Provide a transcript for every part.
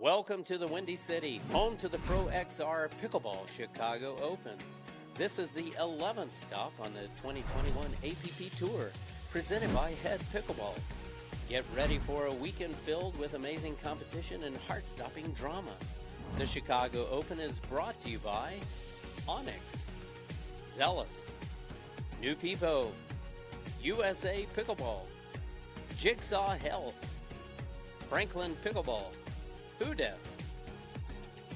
Welcome to the Windy City, home to the Pro XR Pickleball Chicago Open. This is the 11th stop on the 2021 APP Tour, presented by Head Pickleball. Get ready for a weekend filled with amazing competition and heart-stopping drama. The Chicago Open is brought to you by Onyx, Zealous, New Peepo, USA Pickleball, Jigsaw Health, Franklin Pickleball, Hoodef,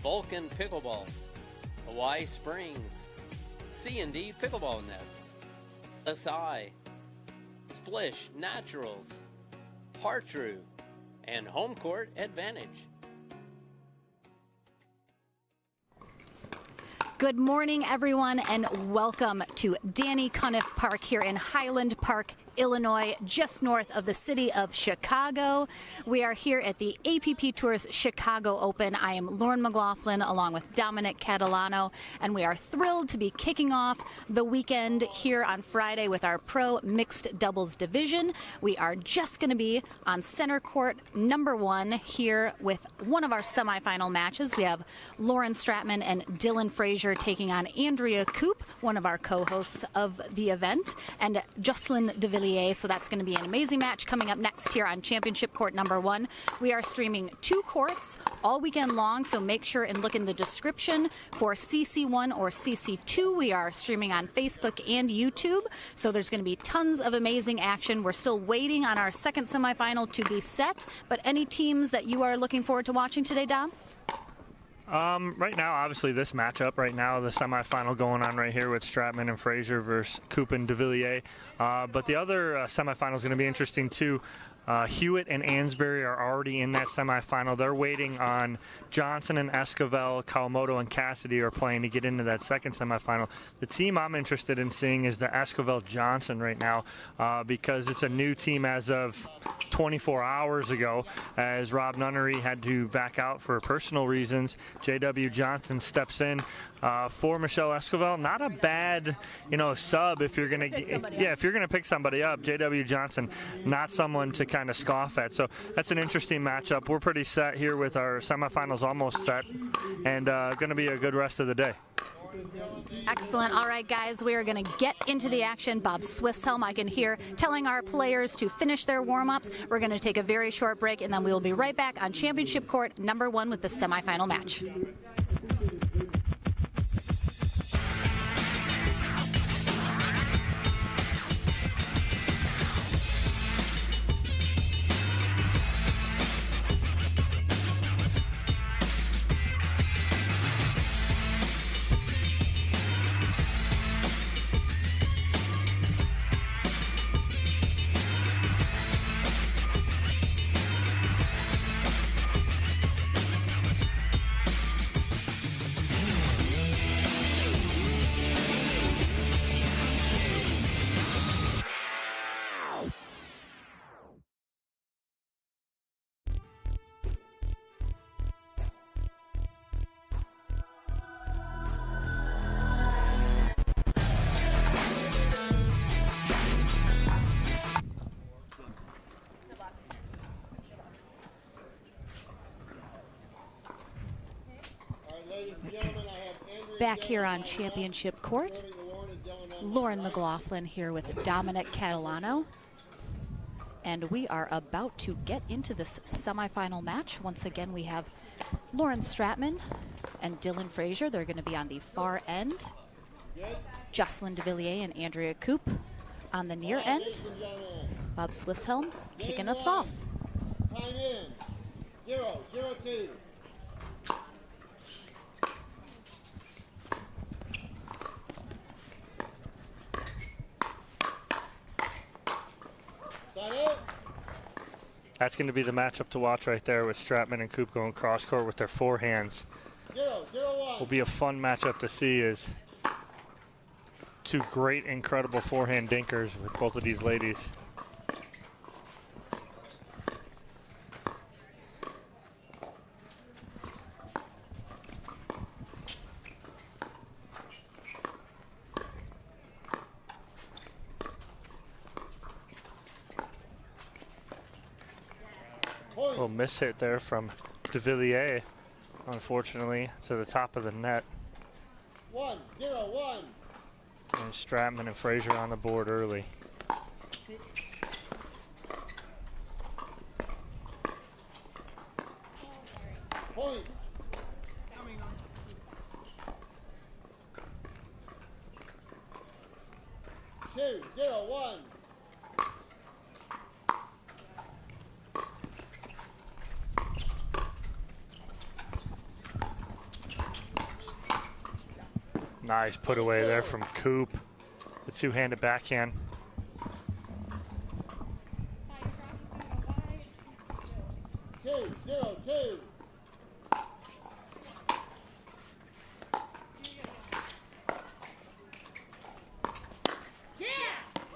Vulcan Pickleball, Hawaii Springs, C&D Pickleball Nets, SI, Splish Naturals, Hartrue, and Home Court Advantage. Good morning, everyone, and welcome to Danny Cuniff Park here in Highland Park, Illinois, just north of the city of Chicago. We are here at the APP Tour's Chicago Open. I am Lauren McLaughlin along with Dominic Catalano, and we are thrilled to be kicking off the weekend here on Friday with our Pro Mixed Doubles Division. We are just going to be on center court number 1 here with one of our semifinal matches. We have Lauren Stratman and Dylan Frazier taking on Andrea Koop, one of our co-hosts of the event, and Jocelyn DeVilliers. So that's going to be an amazing match coming up next here on Championship Court number 1. We are streaming 2 courts all weekend long, so make sure and look in the description for CC1 or CC2. We are streaming on Facebook and YouTube, so there's going to be tons of amazing action. We're still waiting on our second semifinal to be set, but any teams that you are looking forward to watching today, Dom? Right now, obviously, this matchup right now, the semifinal going on right here with Stratman and Frazier versus Koop and DeVilliers. But the other semifinal is going to be interesting, too. Hewitt and Ansbury are already in that semifinal. They're waiting on Johnson and Esquivel, Kawamoto and Cassidy are playing to get into that second semifinal. The team I'm interested in seeing is the Esquivel-Johnson right now because it's a new team as of 24 hours ago, as Rob Nunnery had to back out for personal reasons. J.W. Johnson steps in for Michelle Esquivel. Not a bad, sub if you're going to pick somebody up. J.W. Johnson, not someone to kind of scoff at. So that's an interesting matchup. We're pretty set here with our semifinals almost set, and going to be a good rest of the day. Excellent. All right, guys, we are going to get into the action. Bob Swisshelm, I can hear, telling our players to finish their warm-ups. We're going to take a very short break, and then we will be right back on Championship Court number 1 with the semifinal match. Back here on Championship Court, Lauren McLaughlin here with Dominic Catalano. And we are about to get into this semifinal match. Once again, we have Lauren Stratman and Dylan Frazier. They're going to be on the far end. Jocelyn DeVilliers and Andrea Koop on the near end. Bob Swisshelm kicking us off. Time in. 0-0-2. That's going to be the matchup to watch right there with Stratman and Koop going cross court with their forehands. 0-0-1. Will be a fun matchup to see as 2 great, incredible forehand dinkers with both of these ladies. Little miss hit there from De Villiers, unfortunately, to the top of the net. 1-0-1. And Stratman and Frazier on the board early. Point. 2-0-1. Nice put away there from Coop. The two-handed backhand. Two, 0-2.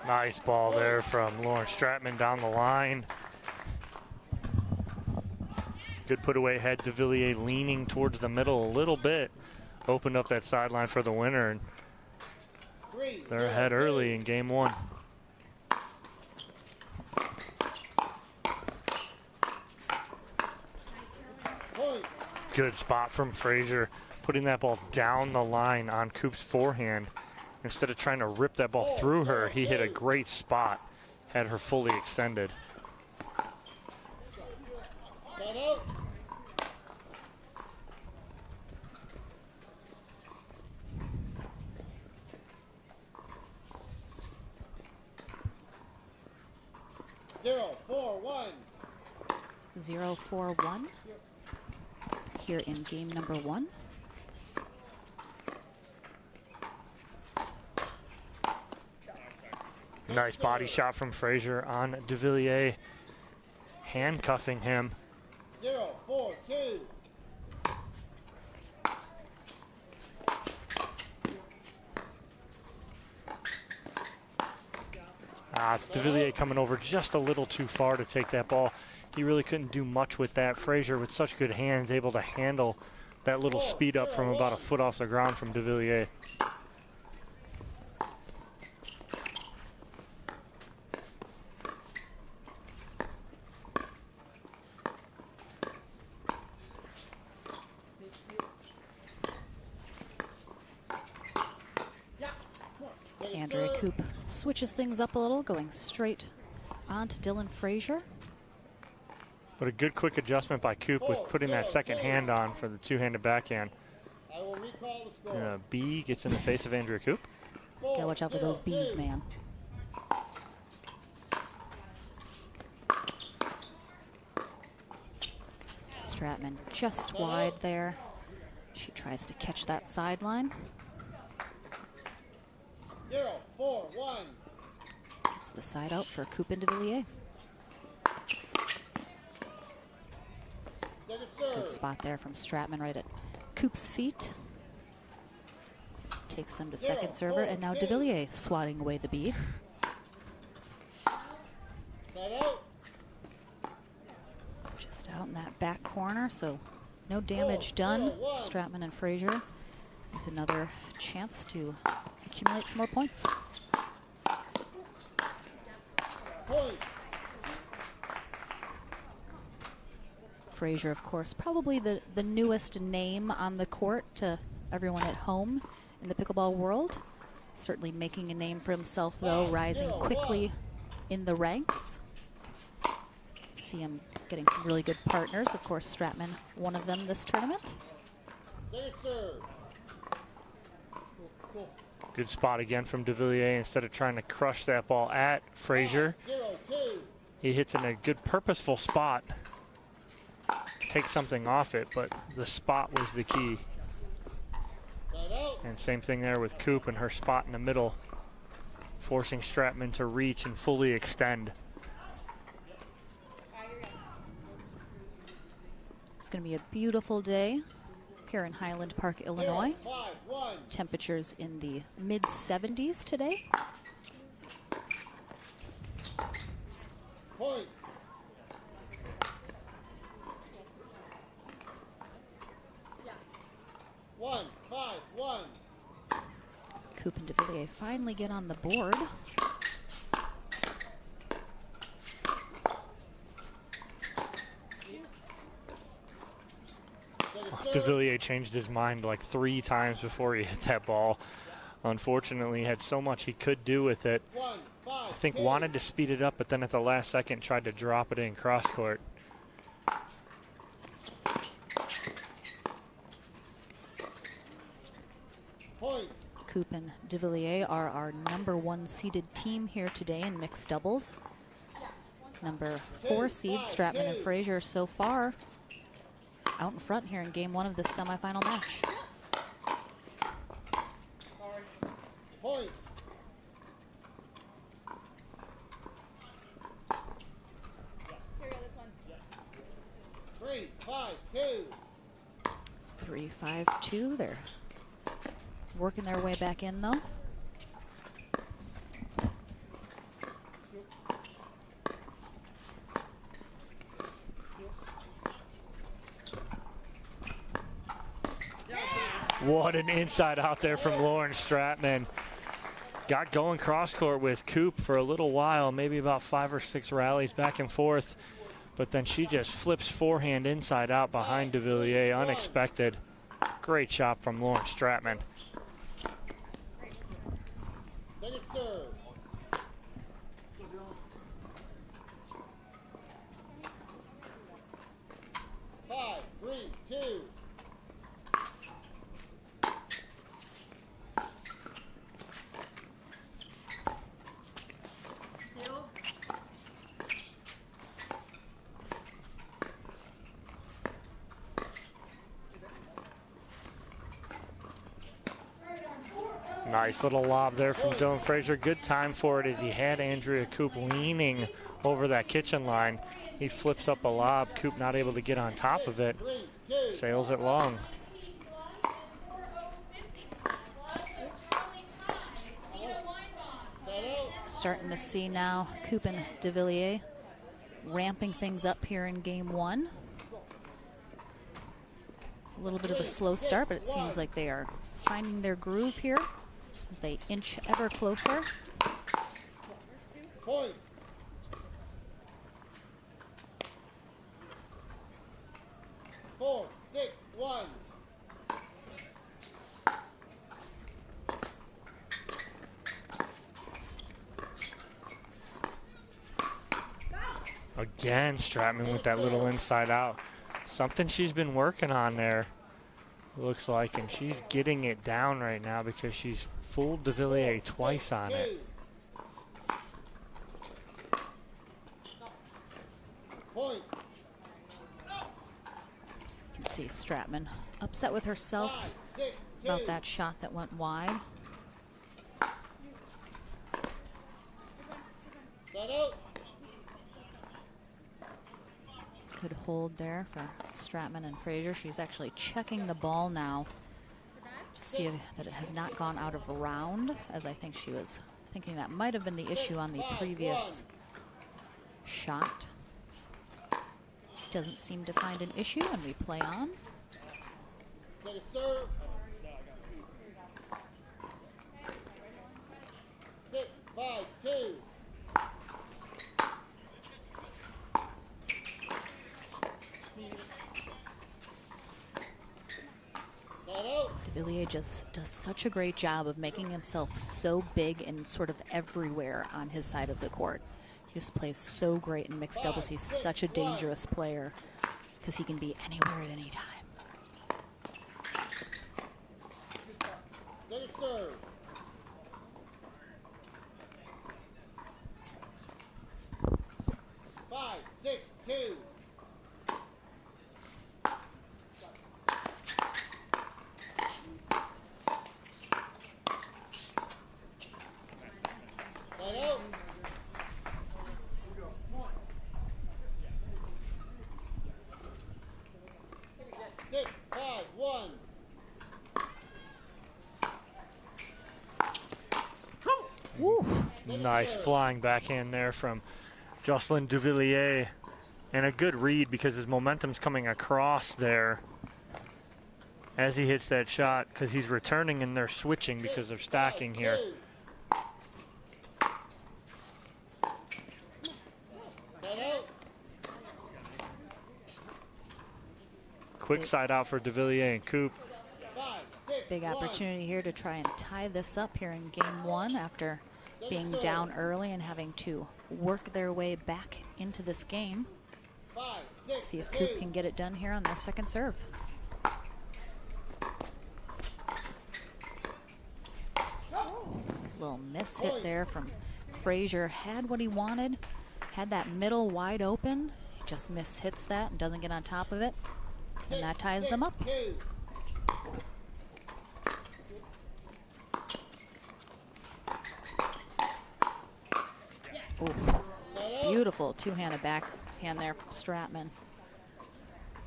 Nice ball there from Lauren Stratman down the line. Good put away head. De Villiers leaning towards the middle a little bit. Opened up that sideline for the winner. And they're ahead early in game one. Good spot from Frazier, putting that ball down the line on Coop's forehand. Instead of trying to rip that ball through her, he hit a great spot, had her fully extended. Zero, 4-1. 0-4-1 here in game number one. Nice body shot from Frazier on De Villiers, handcuffing him. 0-4-2. It's De Villiers coming over just a little too far to take that ball. He really couldn't do much with that. Frazier, with such good hands, able to handle that little speed up from about a foot off the ground from De Villiers. Andrea Coop switches things up a little, going straight on to Dylan Frazier. But a good quick adjustment by Coop with putting that second hand on for the two-handed backhand. I will recall the score. And a B gets in the face of Andrea Coop. Gotta watch out for those B's, man. Stratman just wide there. She tries to catch that sideline. 0-4-1. It's the side out for Coop and De Villiers. Good spot there from Stratman right at Coop's feet. Takes them to second server, and now De Villiers swatting away the B. Just out in that back corner, so no damage done. Stratman and Frazier with another chance to accumulate some more points. Frazier, of course, probably the newest name on the court to everyone at home in the pickleball world. Certainly making a name for himself, though, rising quickly in the ranks. See him getting some really good partners. Of course, Stratman, one of them this tournament. Good spot again from De Villiers. Instead of trying to crush that ball at Frazier, he hits in a good purposeful spot. Take something off it, but the spot was the key. And same thing there with Coop and her spot in the middle, forcing Stratman to reach and fully extend. It's going to be a beautiful day here in Highland Park, Illinois. Temperatures in the mid-70s today. Point. One, 5-1. Coop and De Villiers finally get on the board. DeVilliers changed his mind like 3 times before he hit that ball. Unfortunately, he had so much he could do with it. I think wanted to speed it up, but then at the last second tried to drop it in cross court. Coop and DeVilliers are our #1 seeded team here today in mixed doubles. #4 seed Stratman and Frazier so far out in front here in game 1 of this semifinal match. Point. 3-5-2. 3-5-2. They're working their way back in though. What an inside out there from Lauren Stratman. Got going cross court with Coop for a little while, maybe about 5 or 6 rallies back and forth. But then she just flips forehand inside out behind DeVilliers, unexpected. Great shot from Lauren Stratman. Second serve. 5-3-2. Nice little lob there from Dylan Frazier. Good time for it as he had Andrea Coop leaning over that kitchen line. He flips up a lob. Coop not able to get on top of it. Sails it long. Starting to see now Coop and DeVilliers ramping things up here in game 1. A little bit of a slow start, but it seems like they are finding their groove here as they inch ever closer. Point. 4-6-1. Again, Stratman with that little inside out. Something she's been working on there, looks like, and she's getting it down right now because she's fooled DeVilliers twice on it. Point. You can see Stratman upset with herself about that shot that went wide. Set out. Good hold there for Stratman and Frazier. She's actually checking the ball now to see that it has not gone out of round, as I think she was thinking that might have been the issue on the previous shot. Doesn't seem to find an issue, and we play on. Second serve. 6-5-2. DeVilliers just does such a great job of making himself so big and sort of everywhere on his side of the court. He just plays so great in mixed doubles. He's such a dangerous player because he can be anywhere at any time. Second serve. 5-6-2. Set out. 6-5-1. Woo. Nice flying backhand there from Jocelyn DeVilliers. And a good read because his momentum's coming across there as he hits that shot, because he's returning and they're switching because they're stacking here. Quick side out for DeVilliers and Coop. 5, 6, Big 1. opportunity here to try and tie this up here in game one after being down early and having to work their way back into this game. 5, 6, See if 2. Coop can get it done here on their second serve. Little miss hit there from Frazier. Had what he wanted, had that middle wide open. He just mishits that and doesn't get on top of it. And that ties them up. 2. Ooh, beautiful two-handed backhand there from Stratman.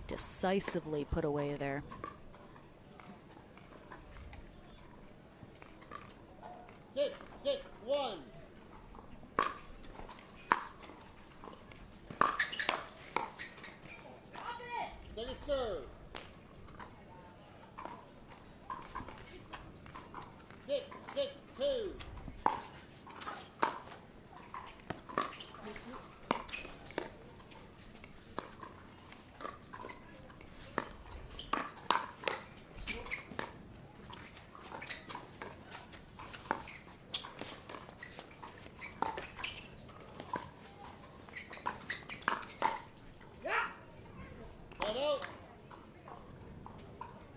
Decisively put away there. 6, 6, 1. Second serve. 6, 6, 2.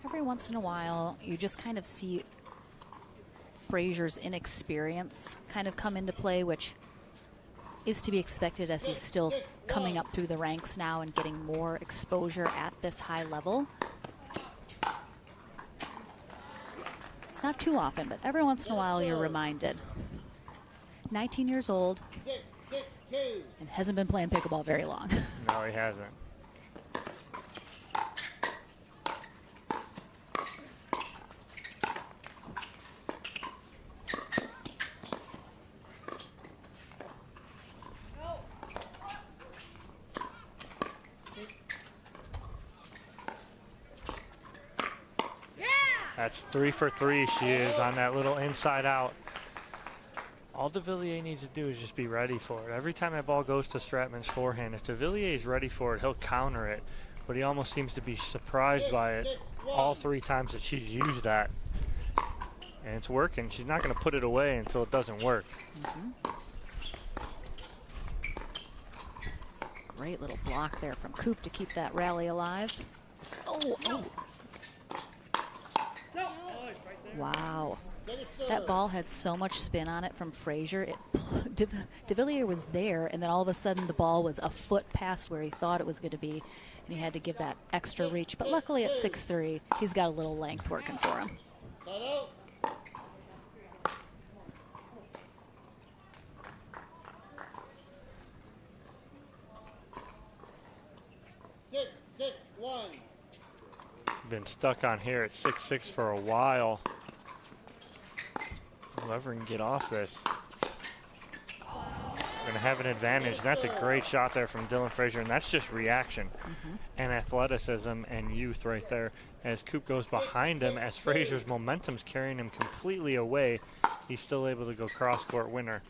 Every once in a while, you just kind of see Frazier's inexperience kind of come into play, which is to be expected as he's still coming up through the ranks now and getting more exposure at this high level. It's not too often, but every once in a while you're reminded. 19 years old 6, 6, 2. and hasn't been playing pickleball very long. No, he hasn't. That's 3 for 3 she is on that little inside out. All DeVilliers needs to do is just be ready for it. Every time that ball goes to Stratman's forehand, if DeVilliers is ready for it, he'll counter it. But he almost seems to be surprised by it all 3 times that she's used that. And it's working. She's not going to put it away until it doesn't work. Great little block there from Coop to keep that rally alive. Oh. Wow. That ball had so much spin on it from Frazier. DeVilliers was there, and then all of a sudden the ball was a foot past where he thought it was going to be, and he had to give that extra reach. But luckily at 6'3", he's got a little length working for him. 6, 6, 1. Been stuck on here at 6-6 for a while. Whoever can get off this. Going to have an advantage. That's a great shot there from Dylan Frazier, and that's just reaction and athleticism and youth right there. As Coop goes behind him, as Frazier's momentum's carrying him completely away, he's still able to go cross-court winner.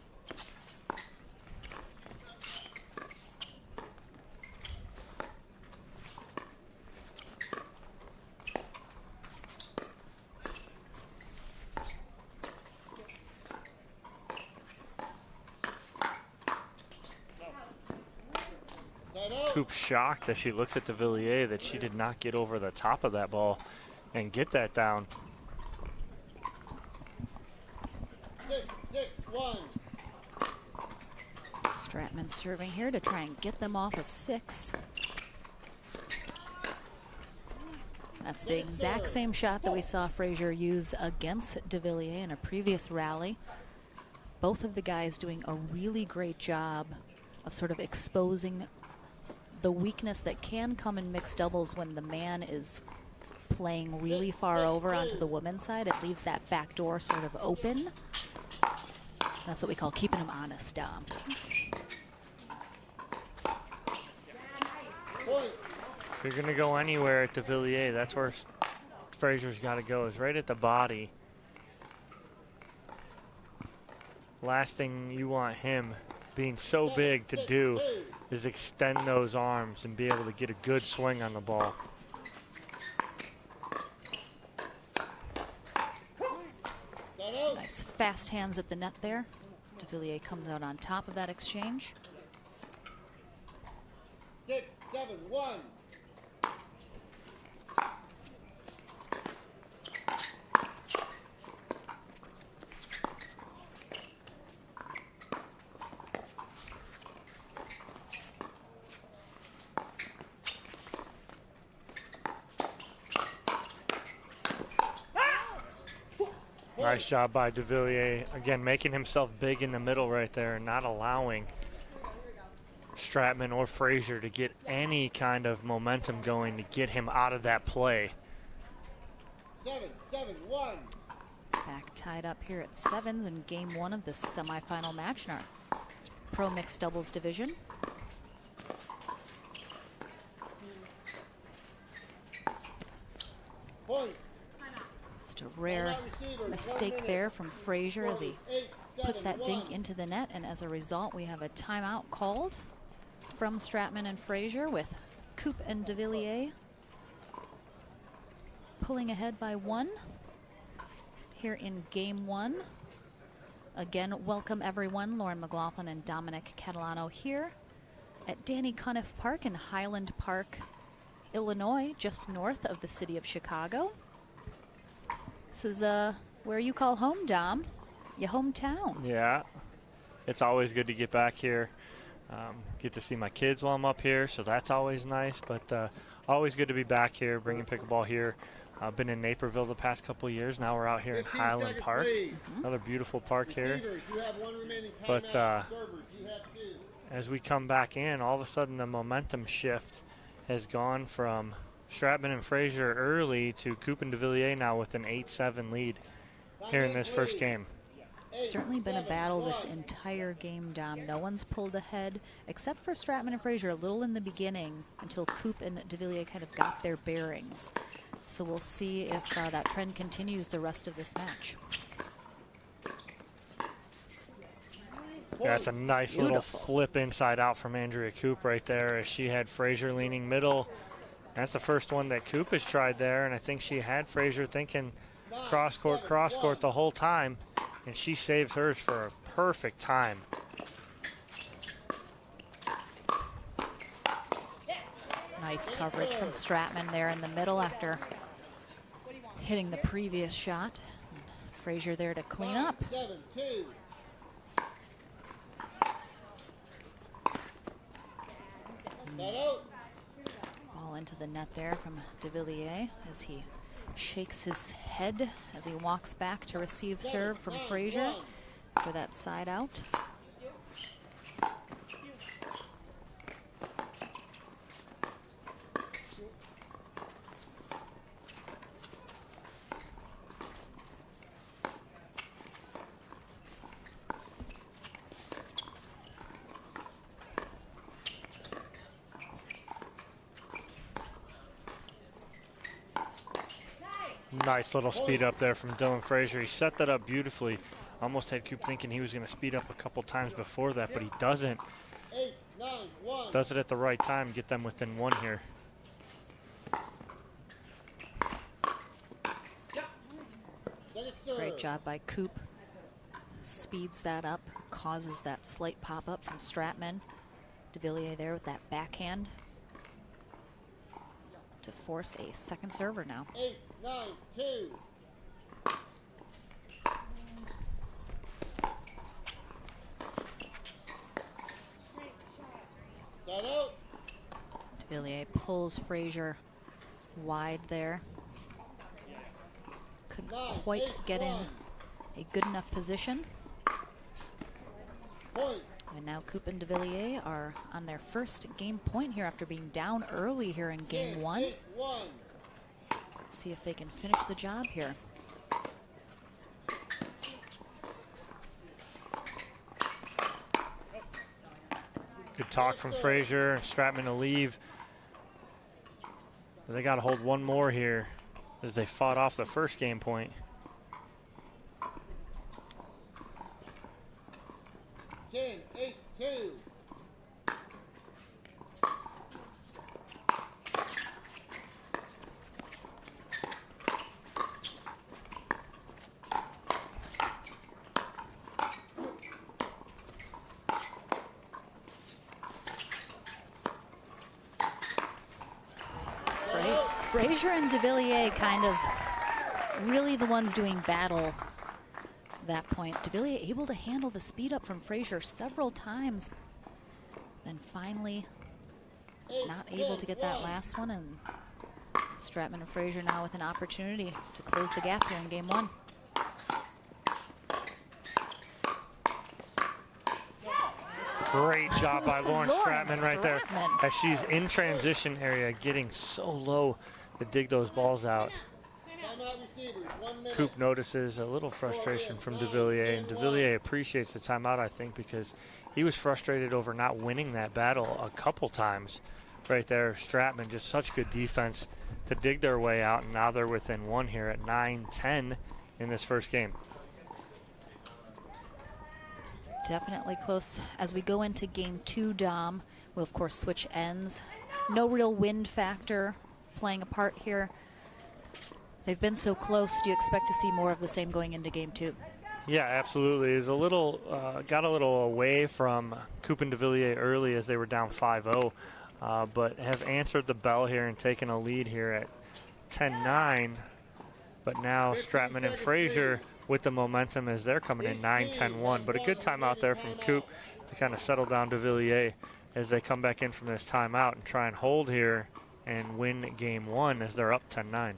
Coop shocked as she looks at DeVilliers that she did not get over the top of that ball and get that down. 6, 6, 1. Stratman serving here to try and get them off of 6. That's the exact same shot that we saw Frazier use against DeVilliers in a previous rally. Both of the guys doing a really great job of sort of exposing the weakness that can come in mixed doubles when the man is playing really far over onto the women's side. It leaves that back door sort of open. That's what we call keeping him honest, Dom. If you're going to go anywhere at DeVilliers, that's where Frazier's got to go, is right at the body. Last thing you want him being so big to do is extend those arms and be able to get a good swing on the ball. out. Nice fast hands at the net there. De Villiers comes out on top of that exchange. 6, 7, 1. Nice job by De Villiers. Again, making himself big in the middle right there and not allowing Stratman or Frazier to get any kind of momentum going to get him out of that play. 7, 7, 1. Back tied up here at 7s in game 1 of the semifinal match in our pro mixed doubles division. Point. Just a rare mistake there from Frazier as he puts that dink into the net, and as a result we have a timeout called from Stratman and Frazier, with Coop and De Villiers pulling ahead by 1 here in game 1. Again, welcome everyone. Lauren McLaughlin and Dominic Catalano here at Danny Cuniff Park in Highland Park, Illinois, just north of the city of Chicago. This is where you call home, Dom. Your hometown. Yeah, it's always good to get back here. Get to see my kids while I'm up here, so that's always nice. But always good to be back here, bringing pickleball here. I've been in Naperville the past couple of years. Now we're out here in 15 Highland seconds, Park. please. Another beautiful park here. Receivers, you have 1 remaining But, timeout. Servers, you have 2. As we come back in, all of a sudden the momentum shift has gone from Stratman and Frazier early to Coop and De Villiers now with an 8-7 lead here in this first game. Certainly been a battle this entire game, Dom. No one's pulled ahead except for Stratman and Frazier a little in the beginning until Coop and De Villiers kind of got their bearings. So we'll see if that trend continues the rest of this match. Yeah, it's a nice little flip inside out from Andrea Coop right there as she had Frazier leaning middle. That's the first one that Coop has tried there, and I think she had Frazier thinking cross court the whole time, and she saves hers for a perfect time. Nice coverage from Stratman there in the middle after hitting the previous shot. Frazier there to clean up. 7, 2. Set out. Ball into the net there from De Villiers as he shakes his head as he walks back to receive serve from Frazier after that side out. Nice little speed up there from Dylan Frazier. He set that up beautifully. Almost had Coop thinking he was going to speed up a couple times before that, but he doesn't. 8, 9, 1. Does it at the right time, get them within 1 here. Second serve. Great job by Coop. Speeds that up, causes that slight pop-up from Stratman. De Villiers there with that backhand to force a second server now. 8, 9, 2. Set out. De Villiers pulls Frazier wide there. Couldn't 9, quite 8, get in 1. a good enough position. Point. And now Coop and De Villiers are on their first game point here after being down early here in game 10, 1. 8, 1. Let's see if they can finish the job here. Good talk from Frazier. Stratman to leave. But they got to hold 1 more here as they fought off the first game point. 10, 8, 2. Frazier and DeVilliers kind of really the ones doing battle that point. DeVilliers able to handle the speed up from Frazier several times. Then finally not able to get that last one, and Stratman and Frazier now with an opportunity to close the gap here in game one. Great job by Lauren Stratman right there, Stratman. as she's in transition area, getting so low to dig those balls out. Timeout receivers, 1 minute. Coop notices a little frustration from DeVilliers, and DeVilliers appreciates the timeout, I think, because he was frustrated over not winning that battle a couple times right there. Stratman, just such good defense to dig their way out, and now they're within one here at 9-10 in this first game. Definitely close as we go into game two, Dom. We'll of course switch ends. No real wind factor playing a part here. They've been so close. Do you expect to see more of the same going into game two? Yeah, absolutely. Is a little got a little away from Coop and DeVilliers early as they were down 5-0, but have answered the bell here and taken a lead here at 10-9. But now Stratman and Frazier with the momentum as they're coming in 9-10-1. But a good timeout there from Coop to kind of settle down DeVilliers as they come back in from this timeout and try and hold here and win game one as they're up 10-9.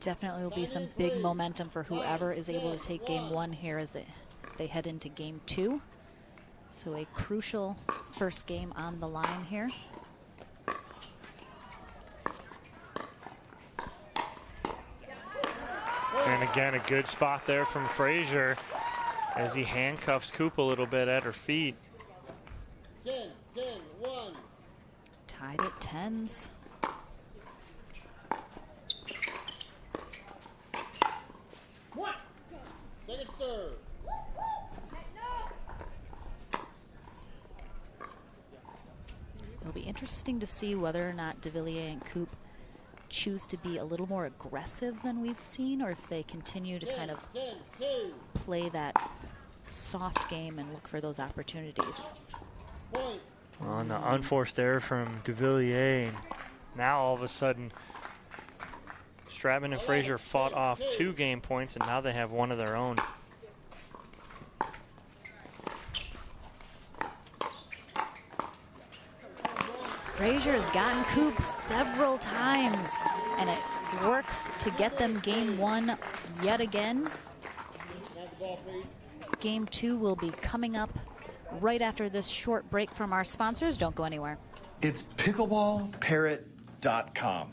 Definitely will be some big momentum for whoever is able to take game one here as they head into game two. So a crucial first game on the line here. And again, a good spot there from Frazier as he handcuffs Coop a little bit at her feet. 10, 1. Tied at tens. Second serve. It'll be interesting to see whether or not DeVilliers and Coop choose to be a little more aggressive than we've seen, or if they continue to kind of 10, 2. play that soft game and look for those opportunities. Point. On the unforced error from DeVilliers, and now all of a sudden Stratman and Frazier fought off 2 game points, and now they have one of their own. Frazier has gotten Coop several times, and it works to get them game one yet again. Have the ball, please. Game two will be coming up right after this short break from our sponsors. Don't go anywhere. It's pickleballparrot.com.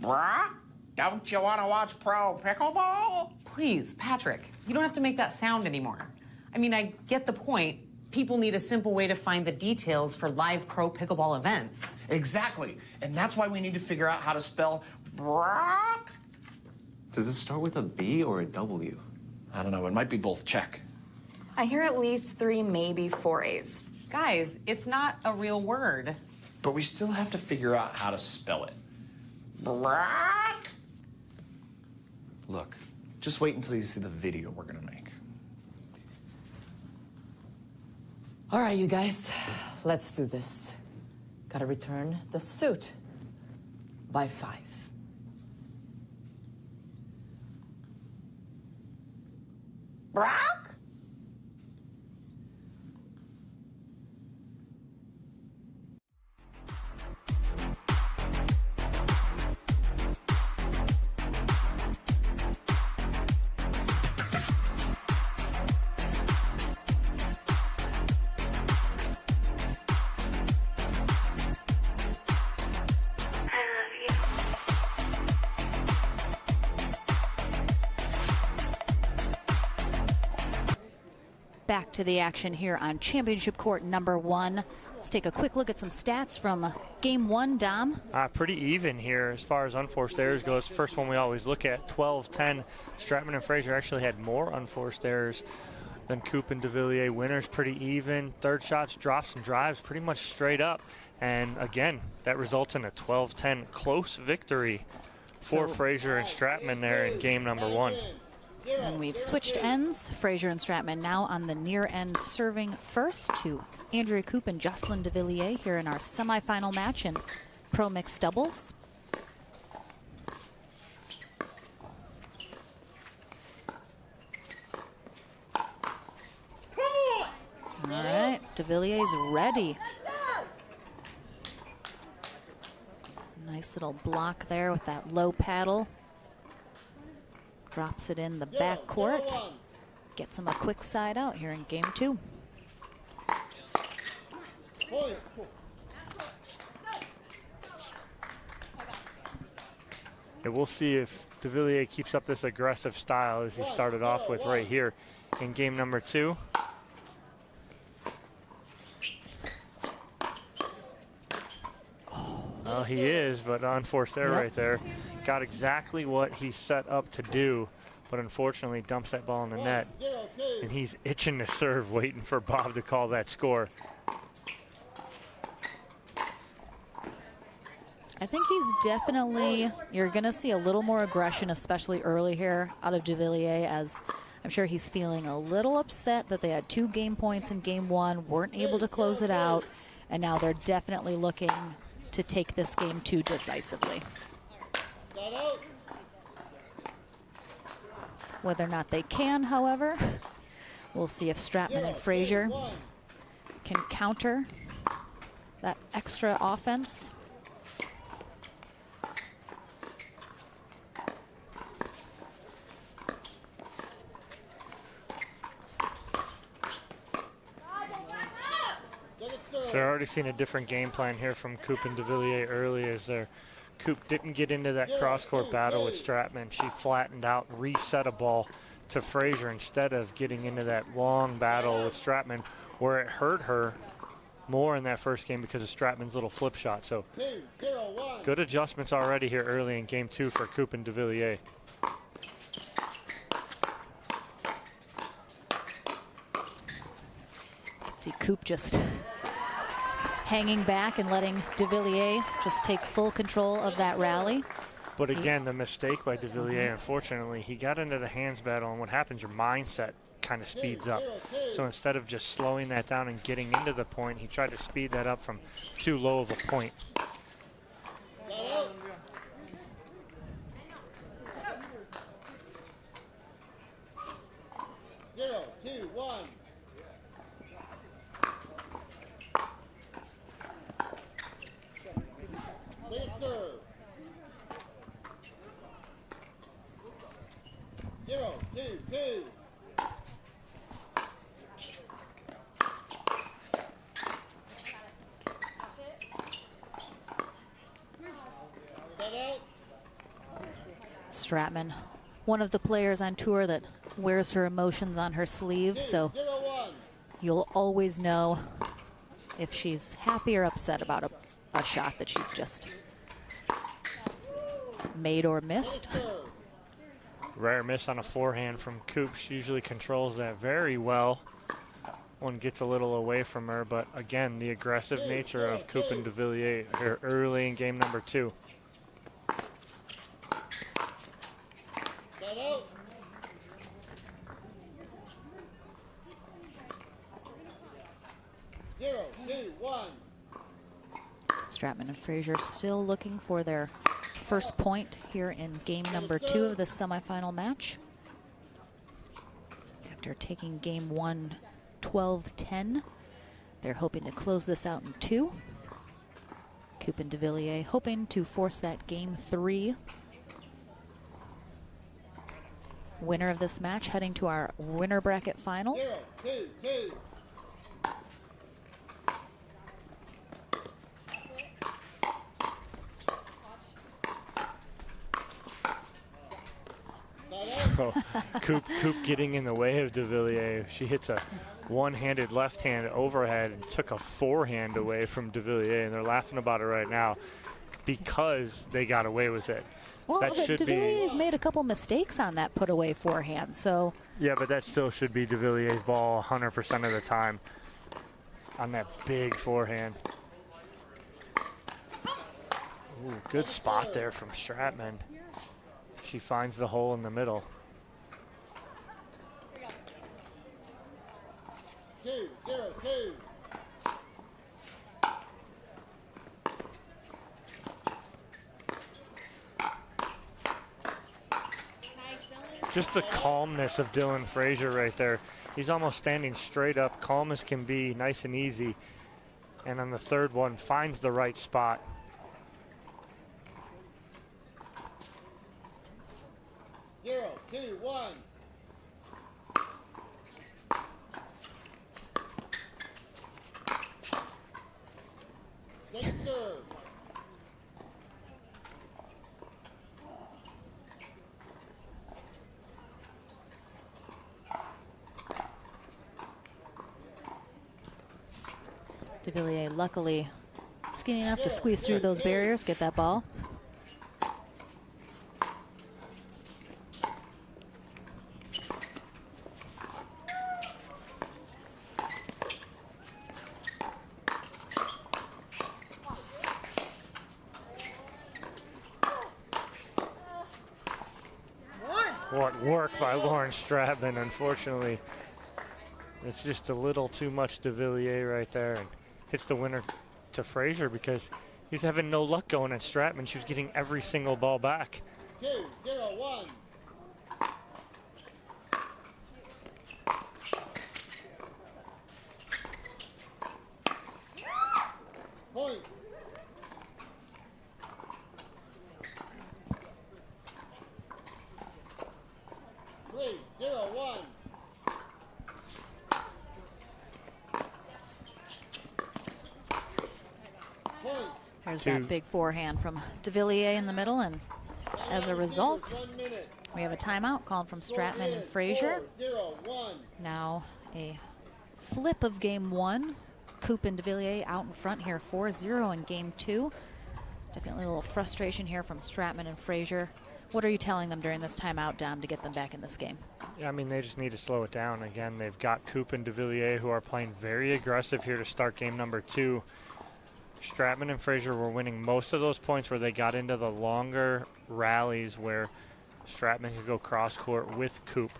Bruh? Don't you want to watch pro pickleball? Please, Patrick, you don't have to make that sound anymore. I mean, I get the point. People need a simple way to find the details for live pro pickleball events. Exactly. And that's why we need to figure out how to spell Brock? Does it start with a B or a W? I don't know, it might be both. Check. I hear at least 3, maybe 4 A's. Guys, it's not a real word. But we still have to figure out how to spell it. Brock? Look, just wait until you see the video we're gonna make. All right, you guys, let's do this. Gotta return the suit by 5. Brock? Back to the action here on championship court number 1. Let's take a quick look at some stats from game 1, Dom. Pretty even here as far as unforced errors goes. First one we always look at, 12-10. Stratman and Frazier actually had more unforced errors than Coop and DeVilliers. Winners pretty even. Third shots, drops, and drives pretty much straight up. And again, that results in a 12-10 close victory for Frazier and Stratman there in game number 1. And we've switched ends. Frazier and Stratman now on the near end, serving first to Andrea Coop and Jocelyn DeVilliers here in our semifinal match in Pro Mixed Doubles. DeVillier's ready. Nice little block there with that low paddle. Drops it in the back court. Gets him a quick side out here in game 2. And we'll see if DeVilliers keeps up this aggressive style as he started off with right here in game number 2. Well, he is, but unforced error right there. Got exactly what he set up to do, but unfortunately dumps that ball in the net. And he's itching to serve, waiting for Bob to call that score. I think he's definitely, you're going to see a little more aggression, especially early here out of DeVilliers, as I'm sure he's feeling a little upset that they had 2 game points in game 1, weren't able to close it out, and now they're definitely looking to take this game 2 decisively. Whether or not they can, however, we'll see if Stratman and Frazier can counter that extra offense. So I've already seen a different game plan here from Coop and DeVilliers early as Coop didn't get into that cross-court battle with Stratman. She flattened out, reset a ball to Frazier instead of getting into that long battle with Stratman, where it hurt her more in that first game because of Stratman's little flip shot. So good adjustments already here early in game 2 for Coop and DeVilliers. See Coop just hanging back and letting DeVilliers just take full control of that rally. But again, the mistake by DeVilliers, unfortunately, he got into the hands battle, and what happens, your mindset kind of speeds up. So instead of just slowing that down and getting into the point, he tried to speed that up from too low of a point. 0-2-1. Please serve. 0-2-2. Stratman, one of the players on tour that wears her emotions on her sleeve, so you'll always know if she's happy or upset about a shot that she's just made or missed. Rare miss on a forehand from Coop. She usually controls that very well. One gets a little away from her, but again, the aggressive nature of Coop and DeVilliers here early in game number 2. Stratman and Frazier still looking for their first point here in game number 2 of the semifinal match. After taking game 1 12-10, they're hoping to close this out in 2. Coop and DeVilliers hoping to force that game 3. Winner of this match heading to our winner bracket final. 0-2-2. So Coop getting in the way of DeVilliers. She hits a one-handed left-hand overhead and took a forehand away from DeVilliers, and they're laughing about it right now because they got away with it. Well, that should DeVilliers made a couple mistakes on that put away forehand, so. Yeah, but that still should be DeVilliers' ball 100% of the time on that big forehand. Ooh, good spot there from Stratman. She finds the hole in the middle. 2-0-2. Just the calmness of Dylan Frazier right there. He's almost standing straight up, calm as can be, nice and easy. And on the third one, finds the right spot. Zero, two, one. Second serve. De Villiers luckily skinny enough to squeeze through those barriers, get that ball. What work by Lauren Stratman. Unfortunately, it's just a little too much De Villiers right there, and hits the winner to Frazier because he's having no luck going at Stratman. She was getting every single ball back. 2-0-1. Point. Three, 0-1. Point. There's that big forehand from De Villiers in the middle, and as a result, we have a timeout called from Stratman and Frazier. 4-0-1. Now a flip of game one. Coop and De Villiers out in front here, 4-0 in game two. Definitely a little frustration here from Stratman and Frazier. What are you telling them during this timeout, Dom, to get them back in this game? Yeah, I mean, they just need to slow it down. Again, they've got Coop and De Villiers who are playing very aggressive here to start game number two. Stratman and Frazier were winning most of those points where they got into the longer rallies where Stratman could go cross court with Coop.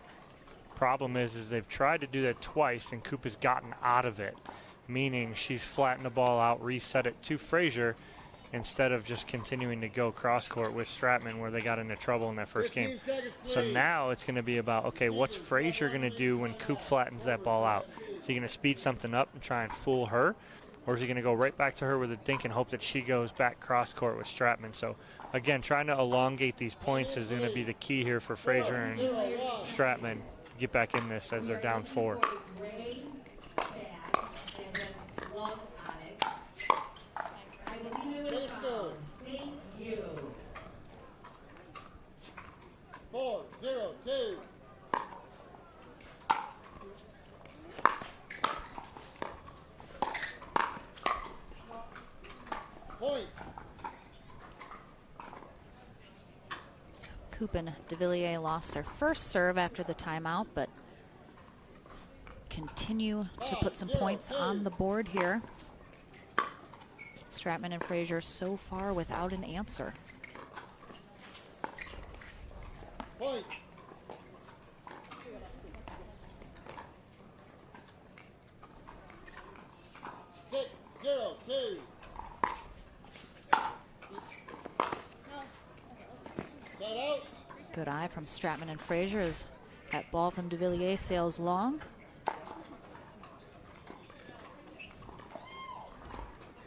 Problem is they've tried to do that twice and Coop has gotten out of it, meaning she's flattened the ball out, reset it to Frazier instead of just continuing to go cross court with Stratman where they got into trouble in that first game. So now it's going to be about, okay, what's Frazier going to do when Coop flattens that ball out? Is he going to speed something up and try and fool her? Or is he going to go right back to her with a dink and hope that she goes back cross court with Stratman? So again, trying to elongate these points is going to be the key here for Frazier and Stratman to get back in this as they're down 4. Thank you. 4-0-2. Point. So Coop and De Villiers lost their first serve after the timeout, but continue to put some points on the board here. Stratman and Frazier so far without an answer. Point. Six, 0-2. Set out. Good eye from Stratman and Frazier as that ball from De Villiers sails long.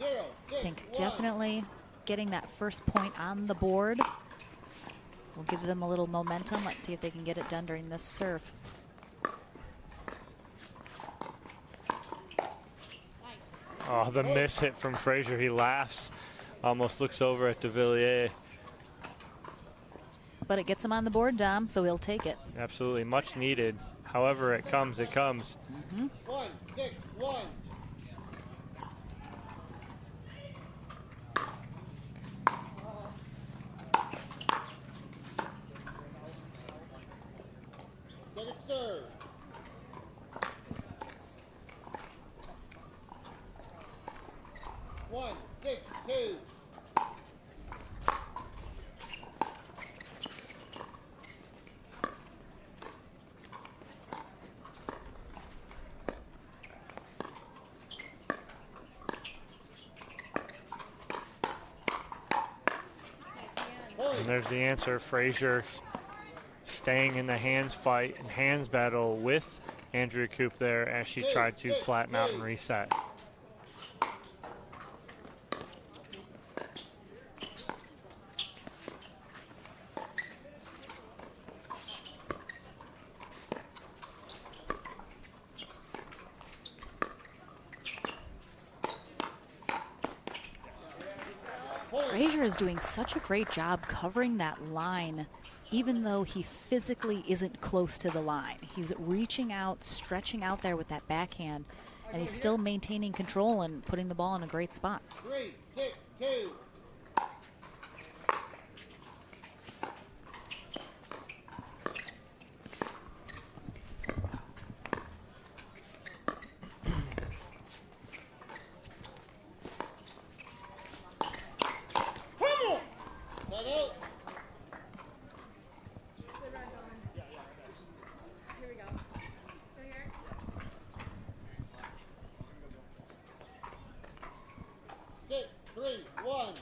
I think definitely getting that first point on the board will give them a little momentum. Let's see if they can get it done during this serve. Oh, the miss hit from Frazier. He laughs, almost looks over at De Villiers. But it gets him on the board, Dom, so he'll take it. Absolutely, much needed. However it comes, it comes. 1-6-1. Second serve. One, 6-2. And there's the answer. Frazier staying in the hands fight and hands battle with Andrea Koop there as she tried to flatten out and reset. Frazier is doing such a great job covering that line, even though he physically isn't close to the line. He's reaching out, stretching out there with that backhand, and he's still maintaining control and putting the ball in a great spot. 3, 6, 2. Set out. Six, 3, 1.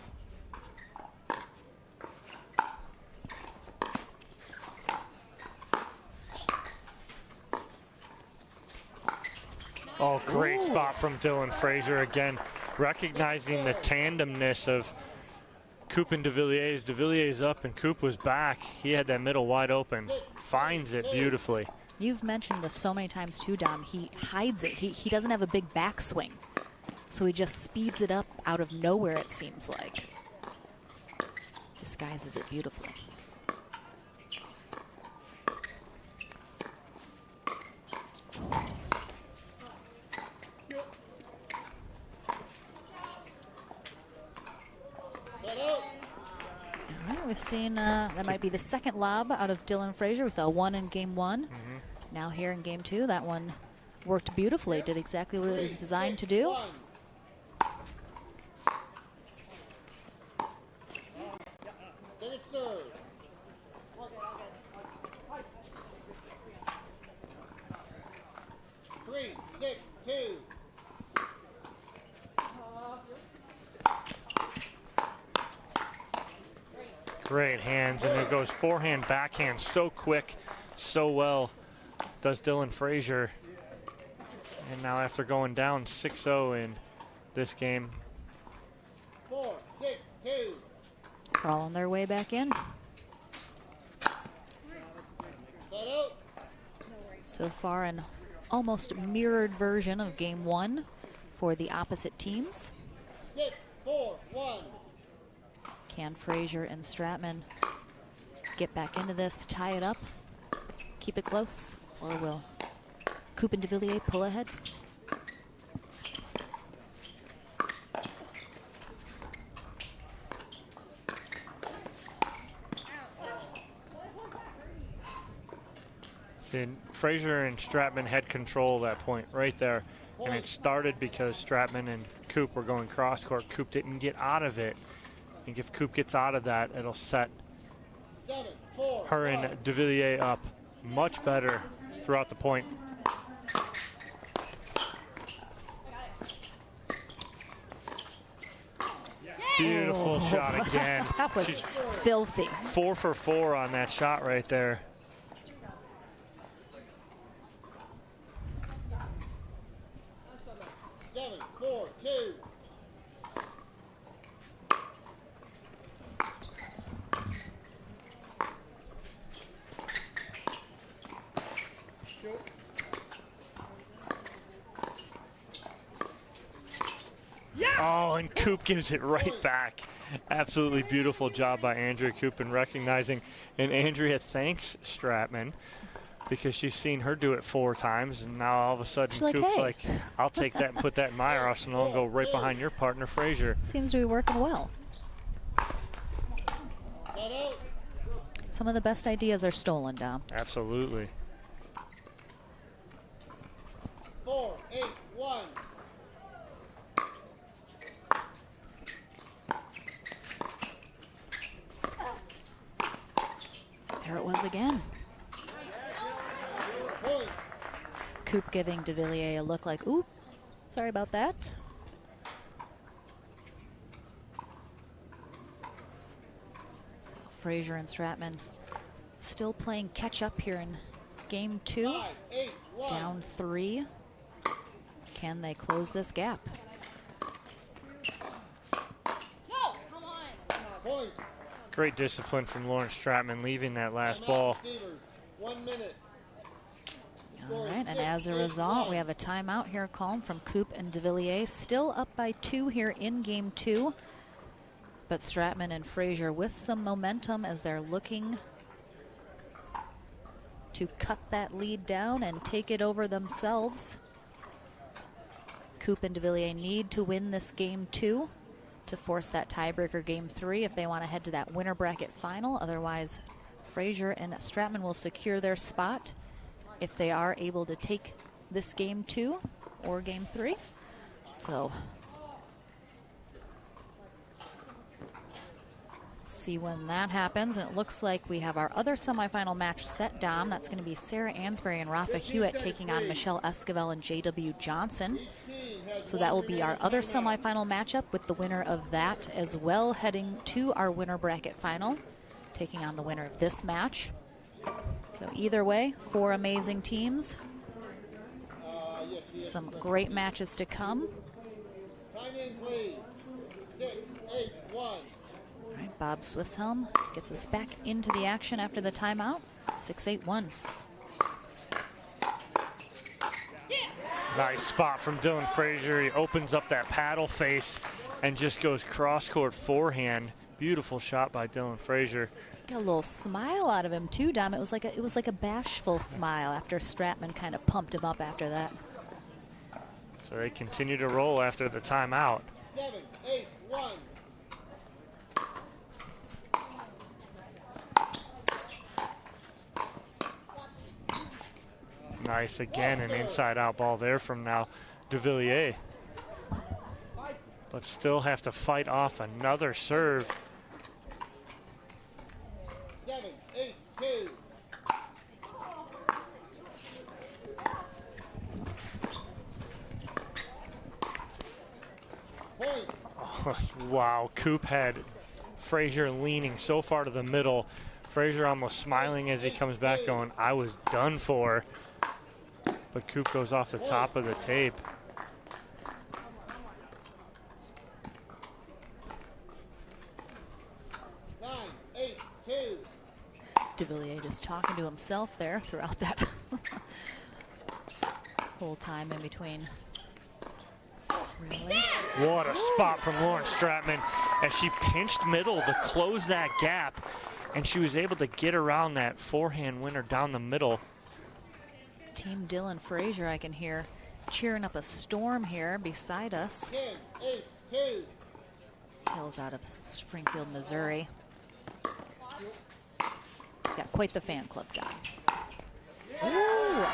Oh, great spot from Dylan Frazier again, recognizing the tandemness of Koop and de Villiers. De Villiers up and Koop was back. He had that middle wide open, finds it beautifully. You've mentioned this so many times too, Dom. He hides it. He doesn't have a big backswing, so he just speeds it up out of nowhere, it seems like. Disguises it beautifully. Set out. All right, we've seen that might be the second lob out of Dylan Frazier. We saw one in game one. Now here in game two, that one worked beautifully, did exactly what it was designed to do. 1. Set it serve. Three, 6, 2. Great hands, and it goes forehand, backhand so quick, so well does Dylan Frazier. And now after going down 6-0 in this game, 4, 6, 2. Crawling their way back in. Set out. So far, an almost mirrored version of game one for the opposite teams. 6, 4, 1. Can Frazier and Stratman get back into this, tie it up, keep it close, or will Koop and de Villiers pull ahead? see, Frazier and Stratman had control at that point right there. And it started because Stratman and Koop were going cross court. Koop didn't get out of it. I think if Koop gets out of that, it'll set 7, 4, her and de Villiers up much better throughout the point. Beautiful shot again. That was She's filthy. 4 for 4 on that shot right there. Seven, 4, 2. Oh, and Koop gives it right back. Absolutely beautiful job by Andrea Koop in recognizing. And Andrea thanks Stratman because she's seen her do it 4 times. And now all of a sudden, She's like, Koop's "Hey." like, I'll take that and put that in my arsenal and go right behind your partner, Frazier. Seems to be working well. Set out. Some of the best ideas are stolen, Dom. Absolutely. 4, 8, 1. There it was again. Point. Koop giving de Villiers a look like, oop, sorry about that. So Frazier and Stratman still playing catch up here in game 2. 5, 8, 1. Down 3. Can they close this gap? Point. Great discipline from Lauren Stratman, leaving that last ball. Receivers, 1 minute. All right, and as a result, we have a timeout here called from Coop and DeVilliers. Still up by 2 here in game 2. But Stratman and Frazier with some momentum as they're looking to cut that lead down and take it over themselves. Coop and DeVilliers need to win this game 2 to force that tiebreaker game 3 if they want to head to that winner bracket final. Otherwise, Frazier and Stratman will secure their spot if they are able to take this game 2 or game 3. So see when that happens. And it looks like we have our other semifinal match set, Dom. That's going to be Sarah Ansbury and Rafa Hewitt taking on Michelle Esquivel and J.W. Johnson. So that will be our other semifinal matchup, with the winner of that as well heading to our winner bracket final, taking on the winner of this match. So either way, 4 amazing teams. Some great matches to come. Time in, please. 6, 8, 1. All right, Bob Swisshelm gets us back into the action after the timeout. 6-8-1. Nice spot from Dylan Frazier. He opens up that paddle face and just goes cross-court forehand. Beautiful shot by Dylan Frazier. Got a little smile out of him too, Dom. It was like a bashful smile after Stratman kind of pumped him up after that. So they continue to roll after the timeout. 7, 8, 1. Nice again, an inside-out ball there from now DeVilliers. But still have to fight off another serve. 7, 8, 2. Point. Oh, wow, Coop had Frazier leaning so far to the middle. Frazier almost smiling as he comes back going, I was done for. But Coop goes off the top of the tape. DeVilliers just talking to himself there throughout that whole time in between. Release. What a spot from Lauren Stratman as she pinched middle to close that gap, and she was able to get around that forehand winner down the middle. Team Dylan Frazier, I can hear cheering up a storm here beside us. 10, 8, 2. Hails out of Springfield, Missouri. He's got quite the fan club, John. Ooh.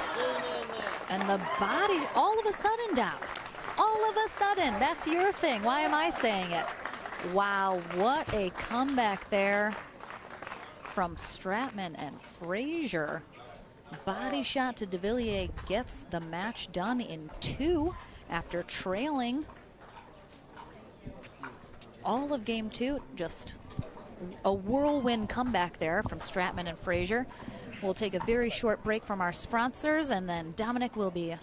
And the body, all of a sudden, down. All of a sudden, that's your thing. Why am I saying it? Wow, what a comeback there from Stratman and Frazier. Body shot to DeVilliers gets the match done in 2 after trailing all of game 2. Just a whirlwind comeback there from Stratman and Frazier. We'll take a very short break from our sponsors, and then Dominic will be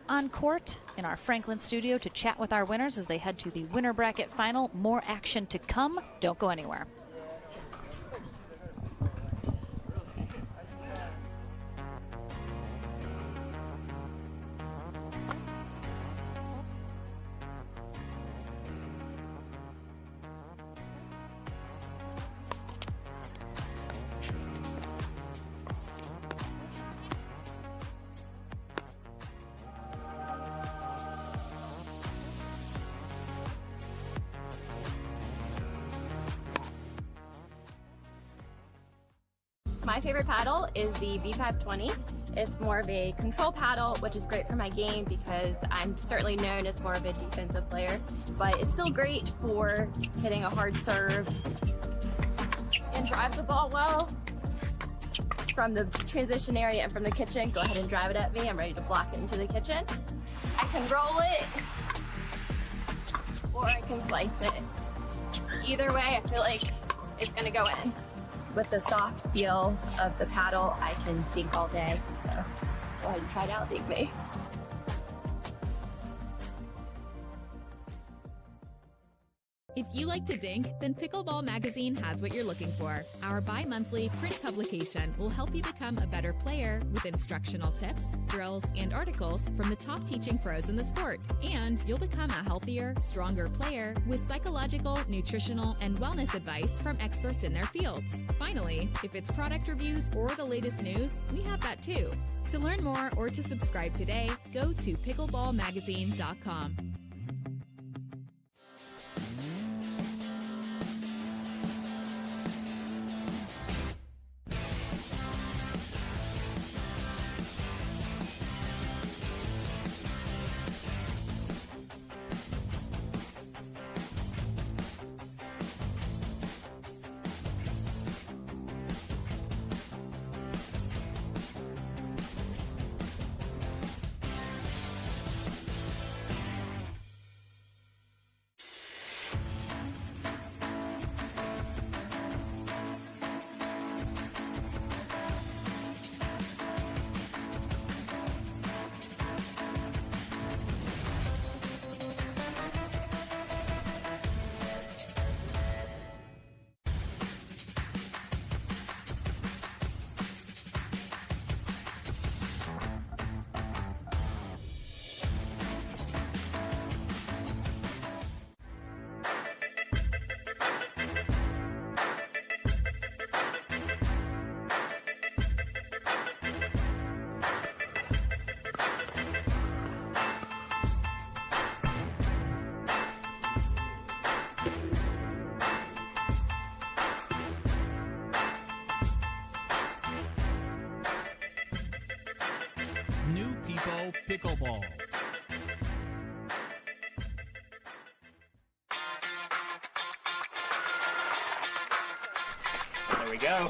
on court in our Franklin studio to chat with our winners as they head to the winner bracket final. More action to come. Don't go anywhere. My favorite paddle is the V520. It's more of a control paddle, which is great for my game because I'm certainly known as more of a defensive player, but it's still great for hitting a hard serve and drive the ball well from the transition area and from the kitchen. Go ahead and drive it at me. I'm ready to block it into the kitchen. I can roll it or I can slice it. Either way, I feel like it's gonna go in. with the soft feel of the paddle, I can dink all day. So go ahead and try it out, dink me. If you like to dink, then Pickleball Magazine has what you're looking for. Our bi-monthly print publication will help you become a better player with instructional tips, drills, and articles from the top teaching pros in the sport. And you'll become a healthier, stronger player with psychological, nutritional, and wellness advice from experts in their fields. Finally, if it's product reviews or the latest news, we have that too. To learn more or to subscribe today, go to pickleballmagazine.com. New People Pickleball. There we go.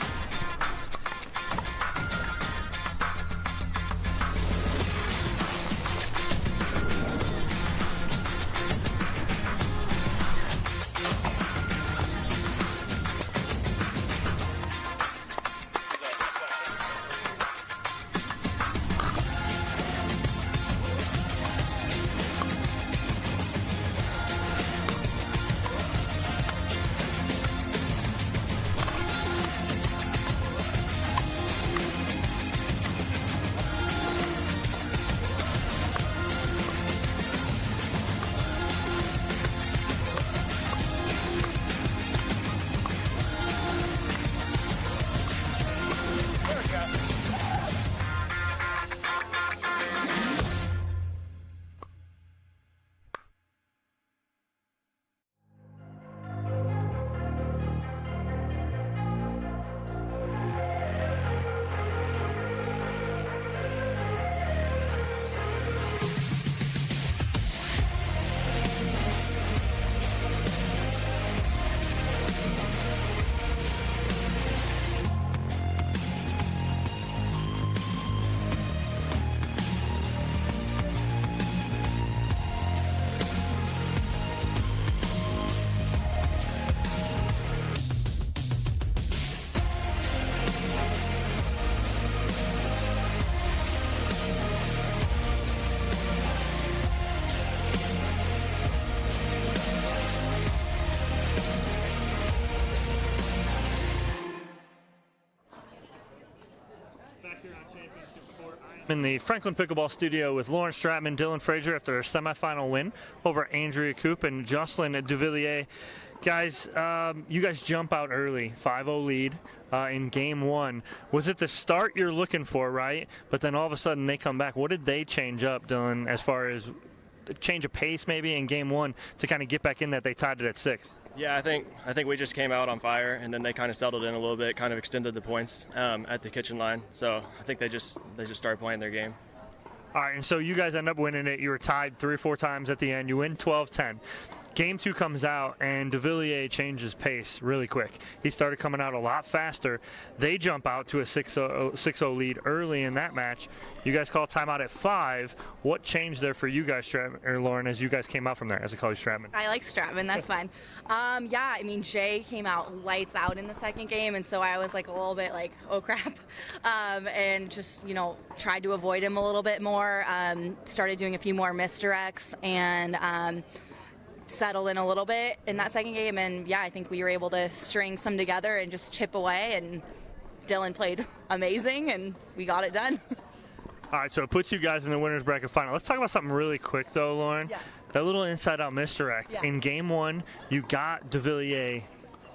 In the Franklin Pickleball Studio with Lauren Stratman, Dylan Frazier after their semifinal win over Andrea Coop and Jocelyn Duvillier. Guys, you guys jump out early, 5-0 lead in game one. Was it the start you're looking for, right? But then all of a sudden they come back. What did they change up, Dylan, as far as change of pace maybe in game one to kind of get back in that they tied it at 6? Yeah, I think we just came out on fire, and then they kind of settled in a little bit, kind of extended the points at the kitchen line. So I think they just started playing their game. All right, and so you guys end up winning it. You were tied 3 or 4 times at the end. You win 12-10. Game 2 comes out, and de Villiers changes pace really quick. He started coming out a lot faster. They jump out to a 6-0 lead early in that match. You guys call timeout at 5. What changed there for you guys, Stratman, or Lauren, as you guys came out from there, as I call you Stratman? I like Stratman, that's fine. Yeah, I mean, Jay came out lights out in the second game, and so I was like a little bit like, oh crap, and just, you know, tried to avoid him a little bit more, started doing a few more misdirects, and settled in a little bit in that second game, and yeah, I think we were able to string some together and just chip away, and Dylan played amazing, and we got it done. All right, so it puts you guys in the winner's bracket final. Let's talk about something really quick, though, Lauren. Yeah. That little inside-out misdirect. Yeah. In Game 1, you got de Villiers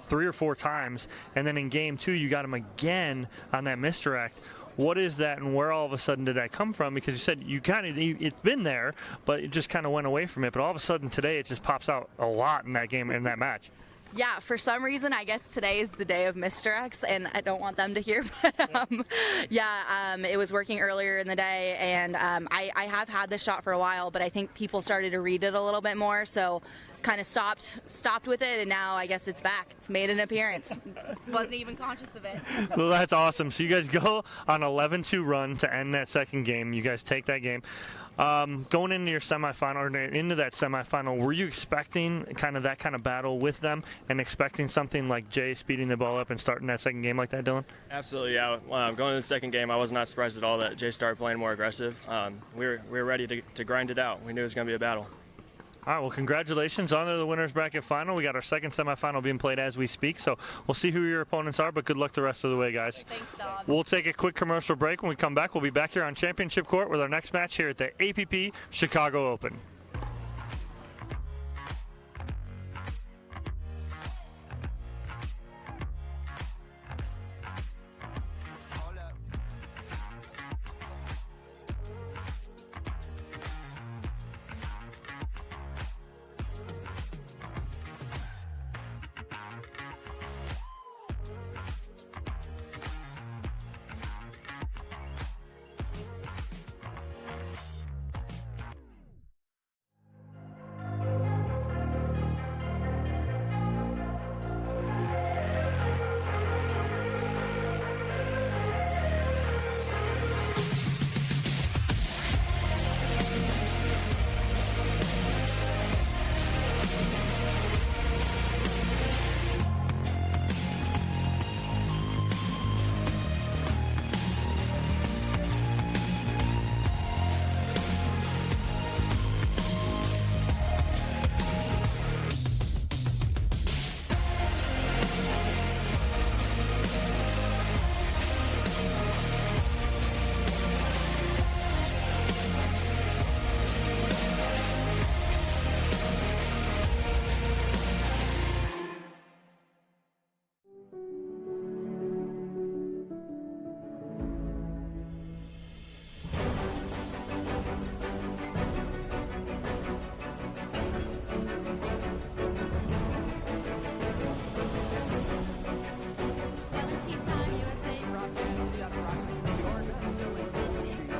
3 or 4 times, and then in Game 2, you got him again on that misdirect. What is that, and where all of a sudden did that come from? Because you said it's been there, but it just kind of went away from it. But all of a sudden today, it just pops out a lot in that game, in that match. Yeah, for some reason, I guess today is the day of misdirects, and I don't want them to hear, but it was working earlier in the day, and I have had this shot for a while, but I think people started to read it a little bit more, so kind of stopped with it, and now I guess it's back. It's made an appearance. Wasn't even conscious of it. Well, that's awesome. So you guys go on 11-2 run to end that second game. You guys take that game. Going into your semifinal, or into that semifinal, were you expecting that kind of battle with them, and expecting something like Jay speeding the ball up and starting that second game like that, Dylan? Absolutely, yeah. Going into the second game, I was not surprised at all that Jay started playing more aggressive. We were ready to grind it out. We knew it was going to be a battle. All right, well, congratulations on to the winner's bracket final. We got our second semifinal being played as we speak, so we'll see who your opponents are, but good luck the rest of the way, guys. Thanks, Dom. We'll take a quick commercial break. When we come back, we'll be back here on Championship Court with our next match here at the APP Chicago Open.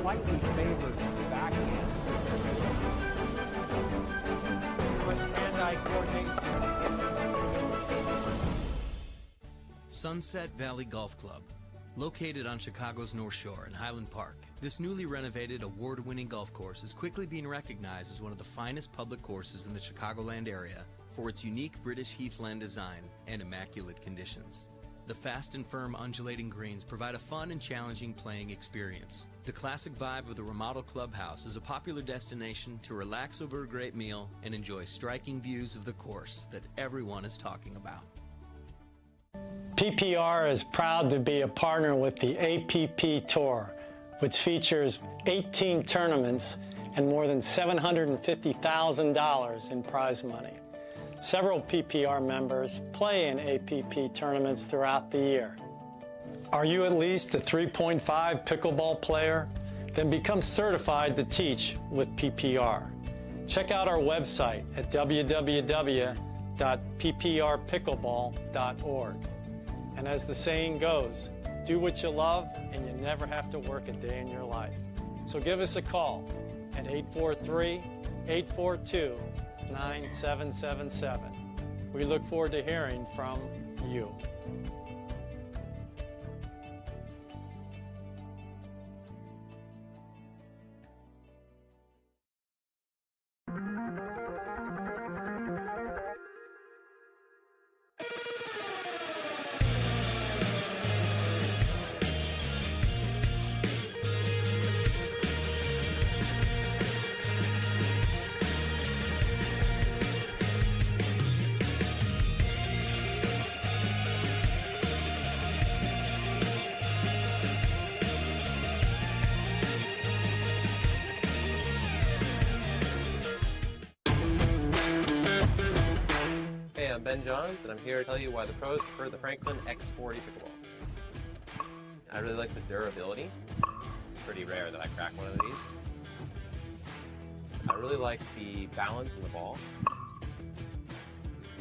Slightly favored backhand. With hand-eye coordination. Sunset Valley Golf Club, located on Chicago's North Shore in Highland Park. This newly renovated, award-winning golf course is quickly being recognized as one of the finest public courses in the Chicagoland area for its unique British heathland design and immaculate conditions. The fast and firm undulating greens provide a fun and challenging playing experience. The classic vibe of the remodeled clubhouse is a popular destination to relax over a great meal and enjoy striking views of the course that everyone is talking about. PPR is proud to be a partner with the APP Tour, which features 18 tournaments and more than $750,000 in prize money. Several PPR members play in APP tournaments throughout the year. Are you at least a 3.5 pickleball player? Then become certified to teach with PPR. Check out our website at www.pprpickleball.org. And as the saying goes, do what you love and you never have to work a day in your life. So give us a call at 843-842-9777. We look forward to hearing from you. I'm Ben Johns, and I'm here to tell you why the pros prefer the Franklin X40 pickleball. I really like the durability. It's pretty rare that I crack one of these. I really like the balance in the ball.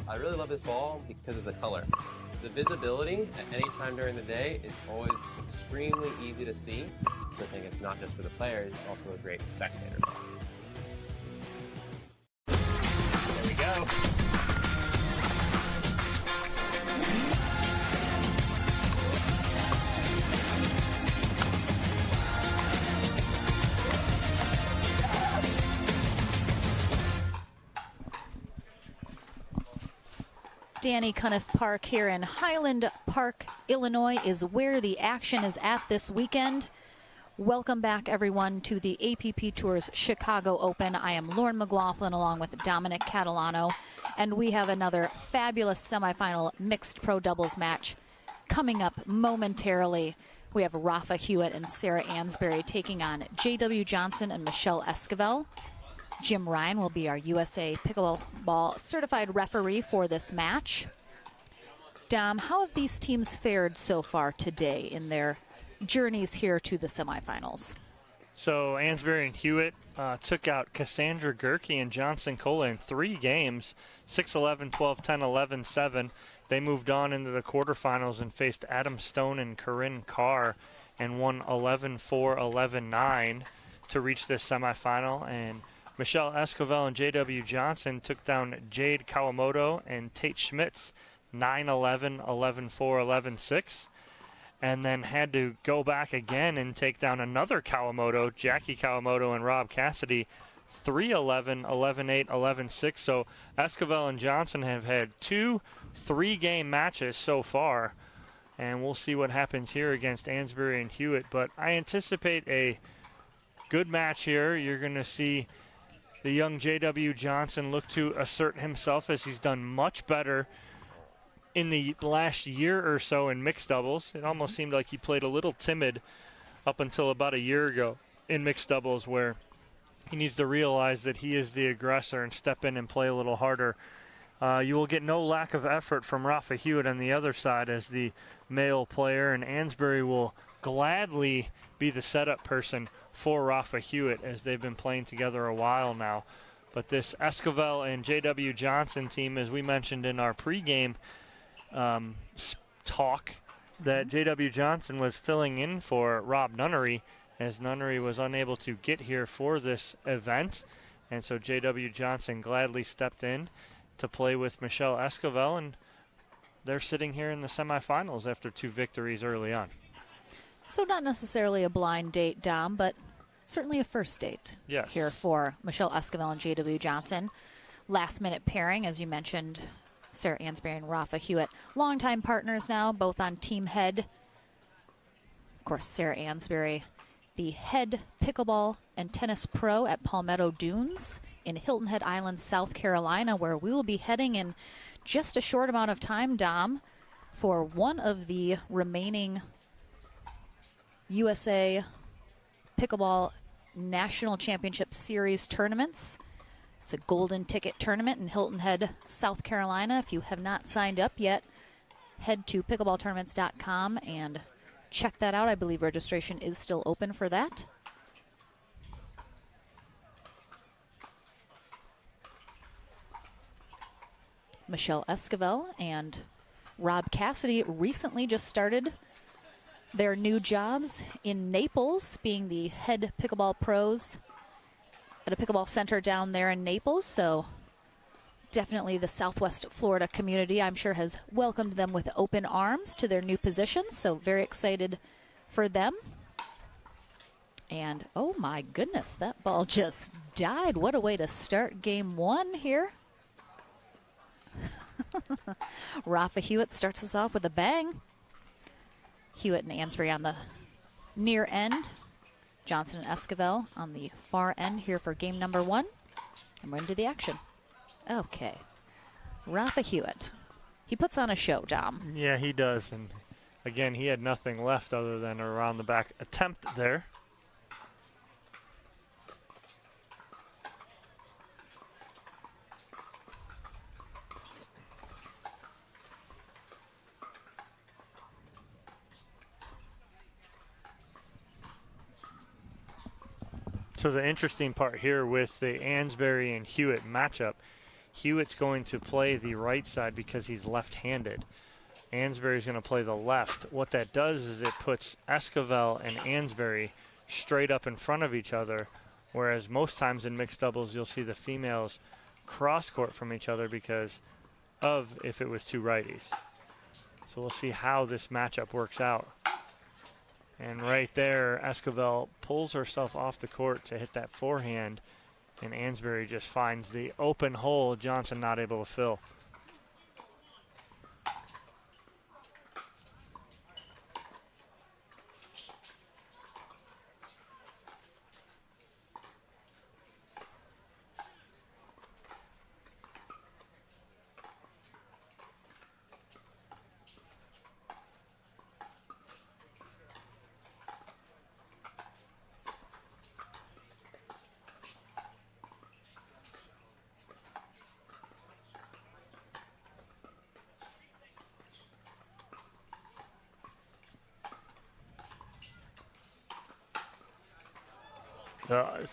I really love this ball because of the color. The visibility at any time during the day is always extremely easy to see, so I think it's not just for the players, it's also a great spectator ball. There we go. Danny Cuniff Park here in Highland Park, Illinois is where the action is at this weekend. Welcome back, everyone, to the APP Tour's Chicago Open. I am Lauren McLaughlin along with Dominic Catalano, and we have another fabulous semifinal mixed pro doubles match coming up momentarily. We have Rafa Hewitt and Sarah Ansbury taking on J.W. Johnson and Michelle Esquivel. Jim Ryan will be our USA Pickleball certified referee for this match. Dom, how have these teams fared so far today in their journeys here to the semifinals? So Ansbury and Hewitt took out Cassandra Gerke and Johnson Cola in 3 games, 6-11, 12-10, 11-7. They moved on into the quarterfinals and faced Adam Stone and Corinne Carr and won 11-4, 11-9 to reach this semifinal. And Michelle Esquivel and J.W. Johnson took down Jade Kawamoto and Tate Schmitz 9-11, 11-4, 11-6. And then had to go back again and take down another Kawamoto, Jackie Kawamoto and Rob Cassidy, 3-11, 11-8, 11-6. So Esquivel and Johnson have had 2 3-game matches so far. And we'll see what happens here against Ansbury and Hewitt. But I anticipate a good match here. You're going to see the young J.W. Johnson look to assert himself, as he's done much better in the last year or so in mixed doubles. It almost seemed like he played a little timid up until about a year ago in mixed doubles, where he needs to realize that he is the aggressor and step in and play a little harder. You will get no lack of effort from Rafa Hewitt on the other side as the male player, and Ansbury will gladly be the setup person for Rafa Hewitt, as they've been playing together a while now. But this Esquivel and J.W. Johnson team, as we mentioned in our pregame talk, that J.W. Johnson was filling in for Rob Nunnery, as Nunnery was unable to get here for this event. And so J.W. Johnson gladly stepped in to play with Michelle Esquivel, and they're sitting here in the semifinals after 2 victories early on. So not necessarily a blind date, Dom, but certainly a first date here for Michelle Esquivel and J.W. Johnson. Last-minute pairing, as you mentioned, Sarah Ansbury and Rafa Hewitt. Longtime partners now, both on Team Head. Of course, Sarah Ansbury, the head pickleball and tennis pro at Palmetto Dunes in Hilton Head Island, South Carolina, where we will be heading in just a short amount of time, Dom, for one of the remaining USA Pickleball National Championship Series tournaments. It's a golden ticket tournament in Hilton Head, South Carolina. If you have not signed up yet, head to pickleballtournaments.com and check that out. I believe registration is still open for that. Michelle Esquivel and Rob Cassidy recently just started their new jobs in Naples, being the head pickleball pros at a pickleball center down there in Naples. So definitely the Southwest Florida community, I'm sure, has welcomed them with open arms to their new positions. So very excited for them. And oh my goodness, that ball just died. What a way to start game one here. Rafa Hewitt starts us off with a bang. Hewitt and Ansbury on the near end. Johnson and Esquivel on the far end here for game number one. And we're into the action. Okay. Rafa Hewitt. He puts on a show, Dom. Yeah, he does. And again, he had nothing left other than a around the back attempt there. So the interesting part here with the Ansbury and Hewitt matchup, Hewitt's going to play the right side because he's left-handed. Ansbury's going to play the left. What that does is it puts Esquivel and Ansbury straight up in front of each other, whereas most times in mixed doubles you'll see the females cross-court from each other because of if it was two righties. So we'll see how this matchup works out. And right there, Esquivel pulls herself off the court to hit that forehand, and Ansbury just finds the open hole Johnson not able to fill.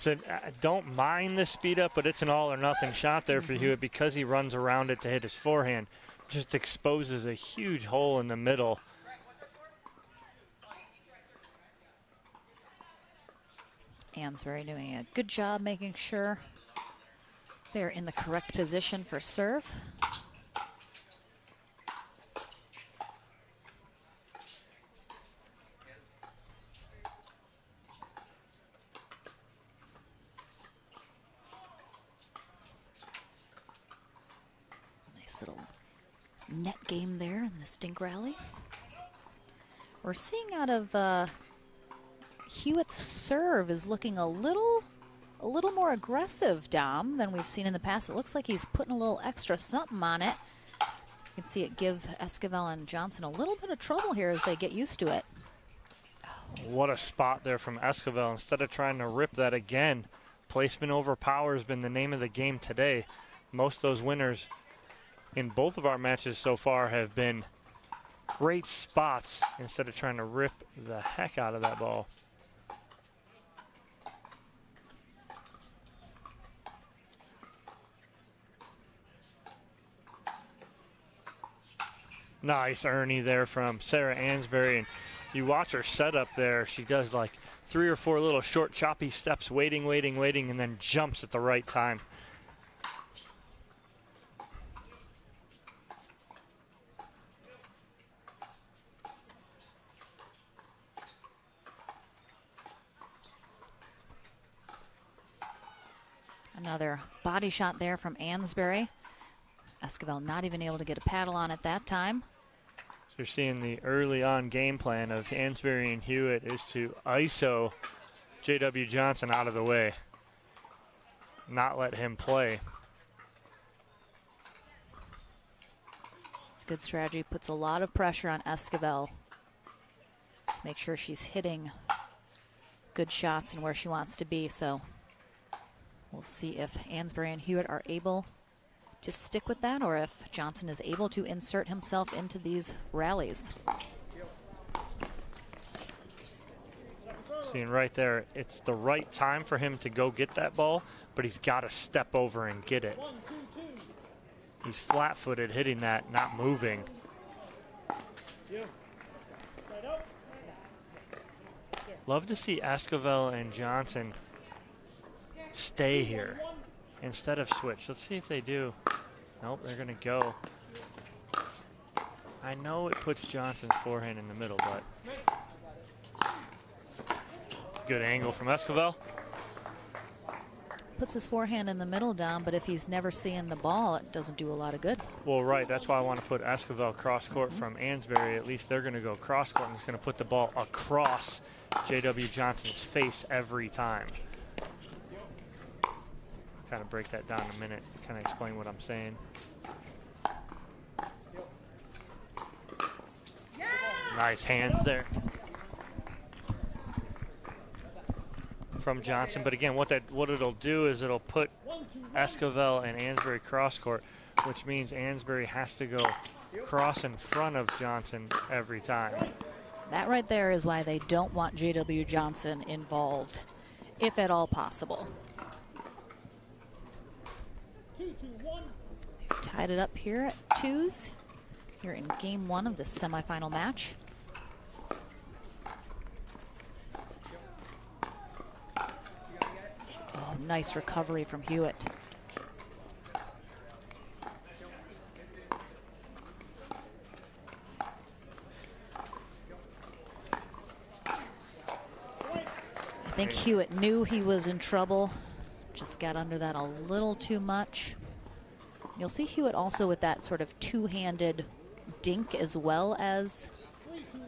I don't mind the speed up, but it's an all or nothing shot there for Hewitt because he runs around it to hit his forehand. Just exposes a huge hole in the middle. Ansbury doing a good job making sure they're in the correct position for serve. Net game there in the stink rally. We're seeing out of Hewitt's serve is looking a little more aggressive, Dom, than we've seen in the past. It looks like he's putting a little extra something on it. You can see it give Esquivel and Johnson a little bit of trouble here as they get used to it. What a spot there from Esquivel. Instead of trying to rip that again, placement over power has been the name of the game today. Most of those winners in both of our matches so far have been great spots instead of trying to rip the heck out of that ball. Nice Ernie there from Sarah Ansbury, and you watch her set up there. She does like 3 or 4 little short choppy steps, waiting, and then jumps at the right time. Another body shot there from Ansbury. Esquivel not even able to get a paddle on at that time. So you're seeing the early on game plan of Ansbury and Hewitt is to ISO J.W. Johnson out of the way, not let him play. It's a good strategy. Puts a lot of pressure on Esquivel to make sure she's hitting good shots and where she wants to be. So we'll see if Ansbury and Hewitt are able to stick with that or if Johnson is able to insert himself into these rallies. Seeing right there, it's the right time for him to go get that ball, but he's got to step over and get it. He's flat-footed hitting that, not moving. Love to see Esquivel and Johnson stay here instead of switch. Let's see if they do. Nope, they're going to go. I know it puts Johnson's forehand in the middle, but good angle from Esquivel. Puts his forehand in the middle, Dom, but if he's never seeing the ball, it doesn't do a lot of good. Well, right, that's why I want to put Esquivel cross court from Ansbury. At least they're going to go cross court, and he's going to put the ball across J.W. Johnson's face every time. Kind of break that down in a minute, kind of explain what I'm saying. Nice hands there from Johnson, but again, what it'll do is it'll put Esquivel and Ansbury cross court, which means Ansbury has to go cross in front of Johnson every time. That right there is why they don't want J.W. Johnson involved, if at all possible. They've tied it up here at 2s here in game 1 of the semifinal match. Oh, nice recovery from Hewitt. I think Hewitt knew he was in trouble, just got under that a little too much. You'll see Hewitt also with that sort of two-handed dink as well as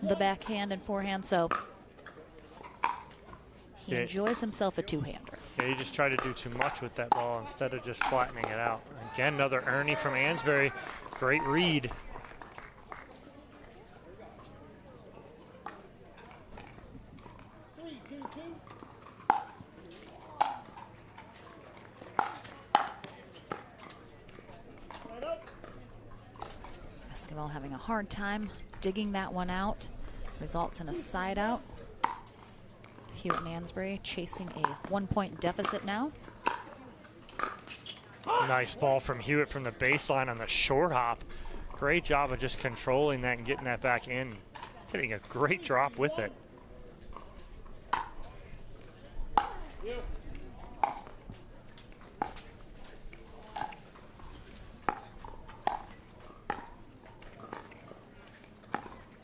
the backhand and forehand, so he enjoys himself a two-hander. Yeah, you just try to do too much with that ball instead of just flattening it out. Again, another Ernie from Ansbury. Great read. Esquivel having a hard time digging that one out. Results in a side out. Hewitt and Ansbury chasing a 1-point deficit now. Nice ball from Hewitt from the baseline on the short hop. Great job of just controlling that and getting that back in. Hitting a great drop with it.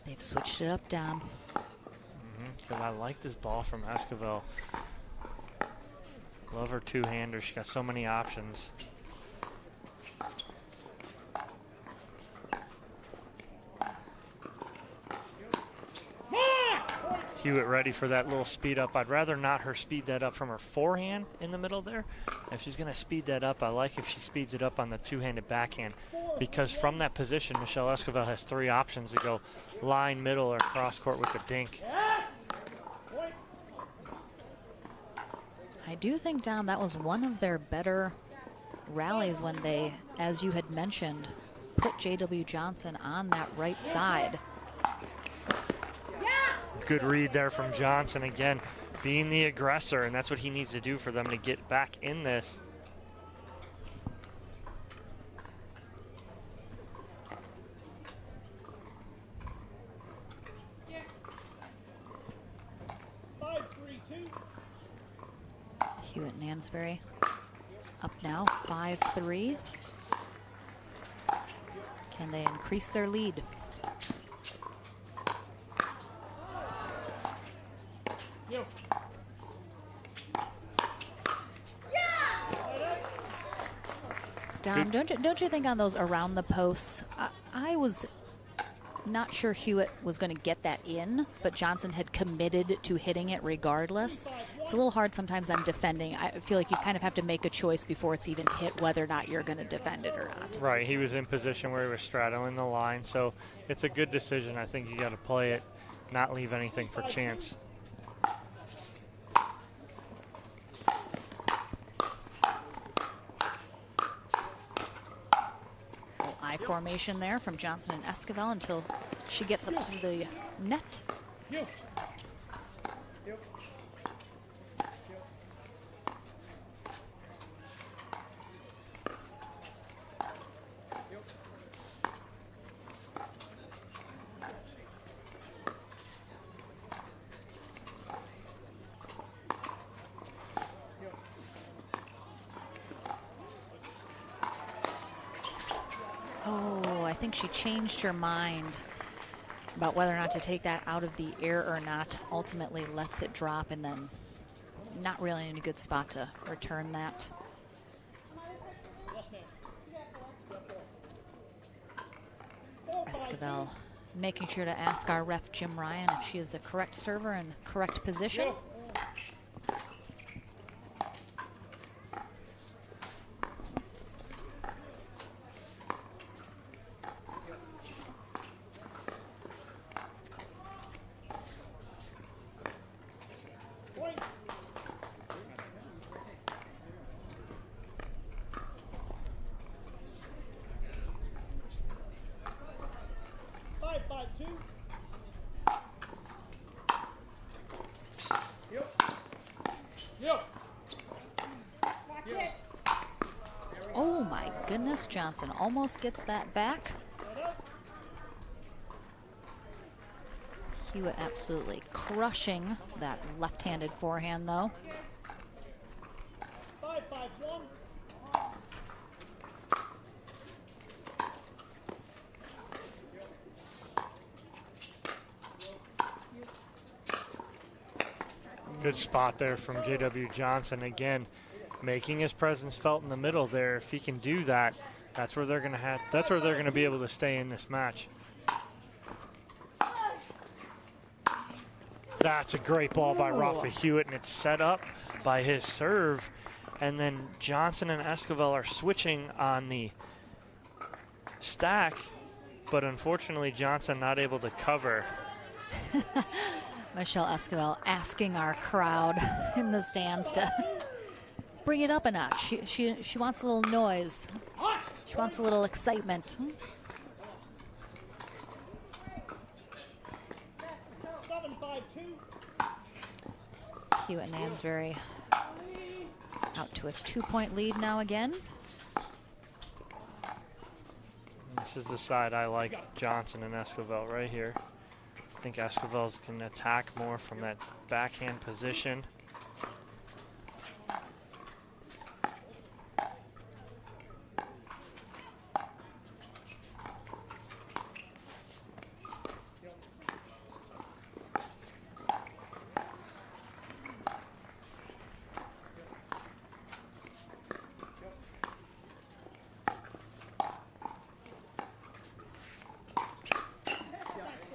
They've switched it up, Dom. Because I like this ball from Esquivel. Love her two-hander. She got so many options. Hewitt ready for that little speed up. I'd rather not her speed that up from her forehand in the middle there. If she's going to speed that up, I like if she speeds it up on the two-handed backhand, because from that position, Michelle Esquivel has 3 options to go line, middle, or cross court with the dink. I do think, Dom, that was one of their better rallies when they, as you had mentioned, put J.W. Johnson on that right side. Good read there from Johnson, again, being the aggressor, and that's what he needs to do for them to get back in this. Hewitt and Ansbury up now 5-3. Can they increase their lead? Dom, don't you think on those around the posts, I was not sure Hewitt was going to get that in, but Johnson had committed to hitting it regardless. It's a little hard sometimes on defending. I feel like you kind of have to make a choice before it's even hit whether or not you're going to defend it or not. Right, he was in position where he was straddling the line, so it's a good decision. I think you got to play it, not leave anything for chance. I formation there from Johnson and Esquivel until she gets up to the net. think she changed her mind about whether or not to take that out of the air or not. Ultimately lets it drop and then not really in a good spot to return that. Esquivel making sure to ask our ref Jim Ryan if she is the correct server and correct position. Oh my goodness, Johnson almost gets that back. Hewitt absolutely crushing that left-handed forehand though. 5-5-1. Good spot there from J.W. Johnson. Again, making his presence felt in the middle there. If he can do that, that's where they're going to have. That's where they're going to be able to stay in this match. That's a great ball by Rafa Hewitt, and it's set up by his serve. And then Johnson and Esquivel are switching on the stack, but unfortunately Johnson not able to cover. Michelle Esquivel asking our crowd in the stands to bring it up a notch. She wants a little noise. She wants a little excitement. Hewitt and Ansbury out to a 2-point lead now again. This is the side I like Johnson and Esquivel right here. I think Esquivel can attack more from that backhand position.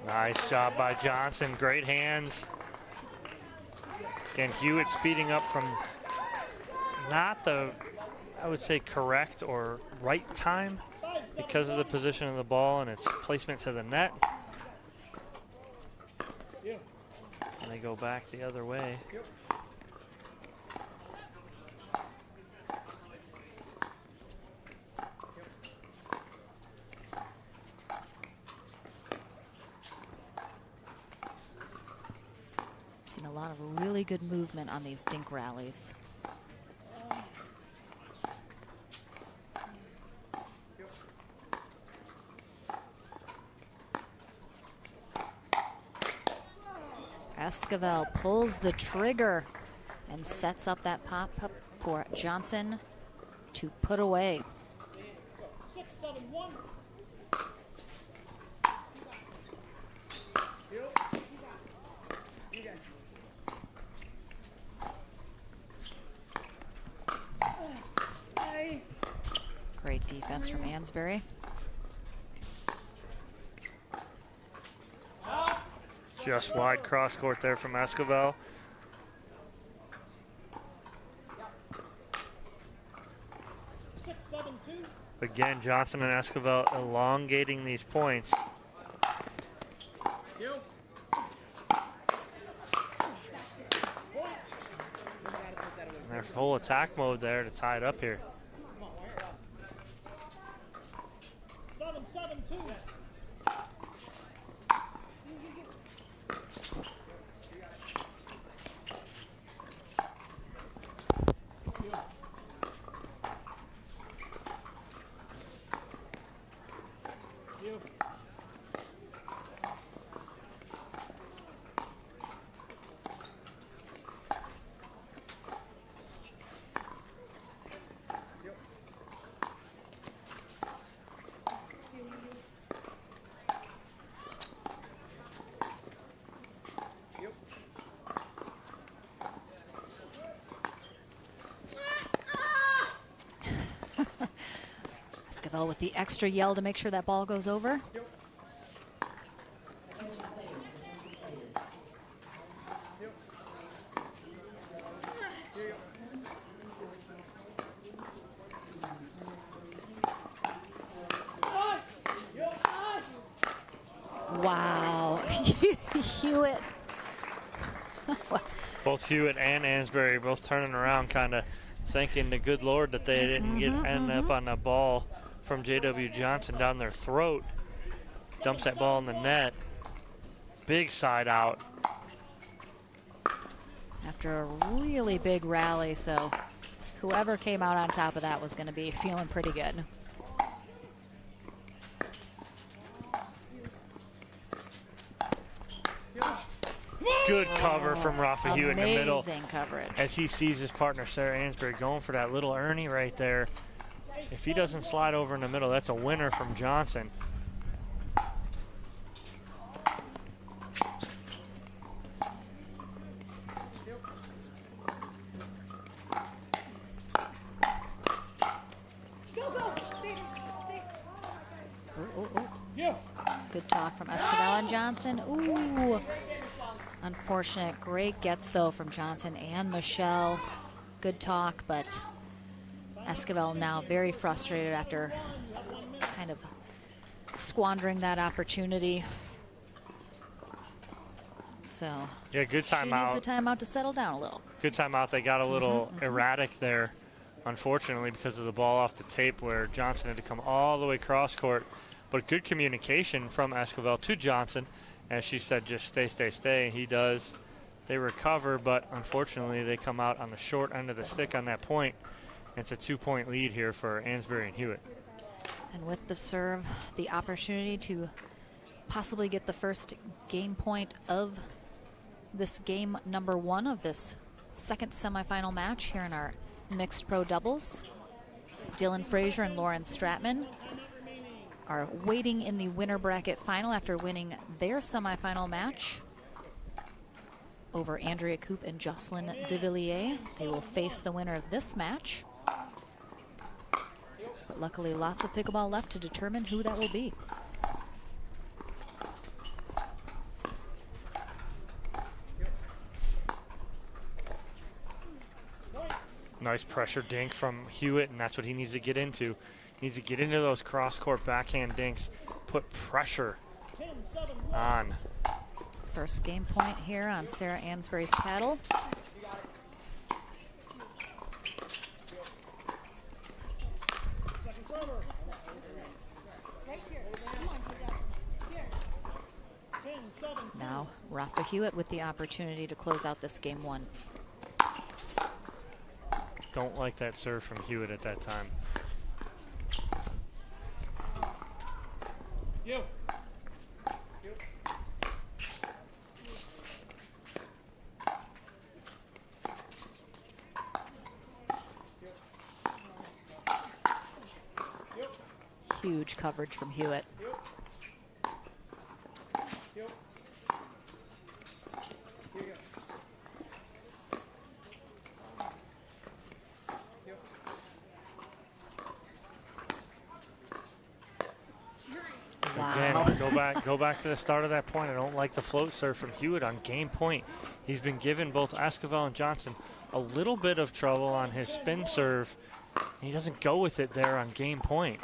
Nice job by Johnson, great hands. Again, Hewitt speeding up from not the, I would say, correct or right time because of the position of the ball and its placement to the net. And they go back the other way. Seen a lot of really good movement on these dink rallies. Esquivel pulls the trigger and sets up that pop-up for Johnson to put away. 6-7-1. Great defense from Ansbury. Just wide cross court there from Esquivel. Again, Johnson and Esquivel elongating these points. And they're full attack mode there to tie it up here. 7-7-2. Esquivel with the extra yell to make sure that ball goes over. Wow, Hewitt. Both Hewitt and Ansbury both turning around, kind of thanking the good Lord that they didn't end up on a ball from J.W. Johnson down their throat. Dumps that ball in the net. Big side out. After a really big rally, so whoever came out on top of that was going to be feeling pretty good. Good cover from Rafa Hewitt in the middle. Amazing coverage. As he sees his partner, Sarah Ansbury, going for that little Ernie right there. If he doesn't slide over in the middle, that's a winner from Johnson. Good talk from Esquivel and Johnson. Ooh. Unfortunate. Great gets, though, from Johnson and Michelle. Good talk, but Esquivel now very frustrated after kind of squandering that opportunity. So yeah, good timeout. She needs a timeout to settle down a little. Good timeout. They got a little erratic there, unfortunately, because of the ball off the tape where Johnson had to come all the way cross court. But good communication from Esquivel to Johnson. As she said, just stay, stay, stay. He does. They recover, but unfortunately they come out on the short end of the stick on that point. It's a 2-point lead here for Ansbury and Hewitt. And with the serve, the opportunity to possibly get the first game point of this game number 1 of this second semifinal match here in our mixed pro doubles. Dylan Frazier and Lauren Stratman are waiting in the winner bracket final after winning their semifinal match over Andrea Koop and Jocelyn DeVilliers. They will face the winner of this match. But luckily, lots of pickleball left to determine who that will be. Nice pressure dink from Hewitt, and that's what he needs to get into. He needs to get into those cross-court backhand dinks, put pressure on. First game point here on Sarah Ansbury's paddle. Now, Rafa Hewitt with the opportunity to close out this game 1. Don't like that serve from Hewitt at that time. Huge coverage from Hewitt. Again, go back to the start of that point. I don't like the float serve from Hewitt on game point. He's been giving both Esquivel and Johnson a little bit of trouble on his spin serve. He doesn't go with it there on game point.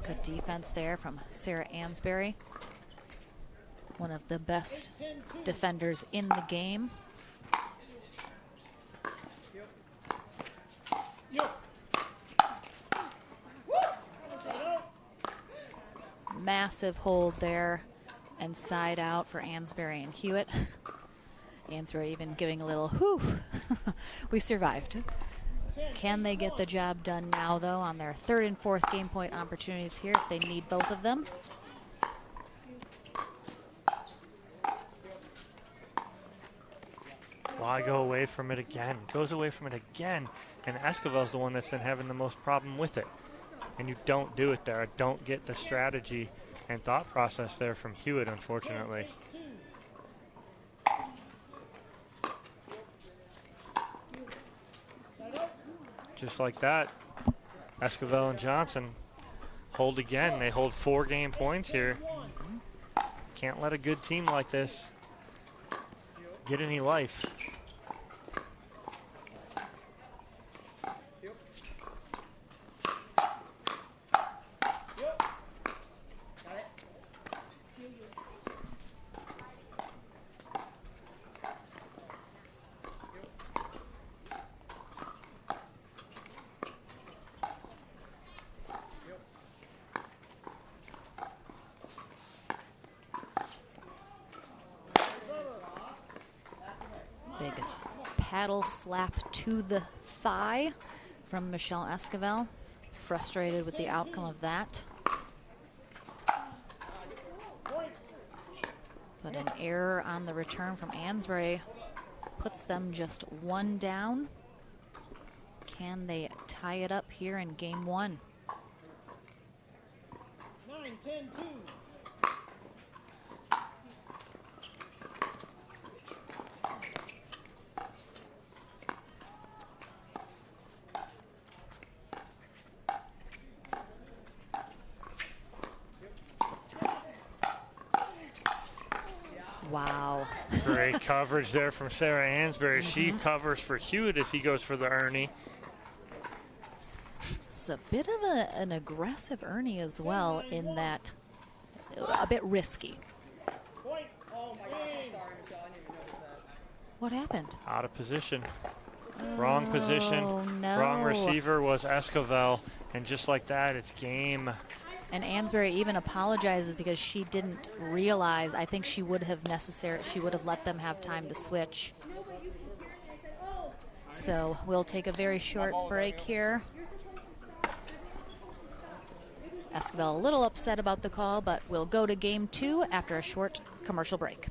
Good defense there from Sarah Ansbury. One of the best defenders in the game. Massive hold there and side out for Ansbury and Hewitt. Ansbury even giving a little whew. We survived. Can they get the job done now, though, on their third and fourth game point opportunities here if they need both of them? Why go away from it again? Goes away from it again. And Esquivel's the one that's been having the most problem with it. And you don't do it there. I don't get the strategy and thought process there from Hewitt, unfortunately. Just like that, Esquivel and Johnson hold again. They hold 4 game points here. Can't let a good team like this get any life. Big paddle slap to the thigh from Michelle Esquivel. Frustrated with the outcome of that. But an error on the return from Ansbury puts them just 1 down. Can they tie it up here in game 1? 9-10-2. Wow. Great coverage there from Sarah Ansbury. She covers for Hewitt as he goes for the Ernie. It's a bit of an aggressive Ernie as well, in that a bit risky. What happened? Out of position. Wrong position. No. Wrong receiver was Esquivel. And just like that, it's game. And Ansbury even apologizes because she didn't realize. I think she would have let them have time to switch. So we'll take a very short break here. Esquivel a little upset about the call, but we'll go to game 2 after a short commercial break.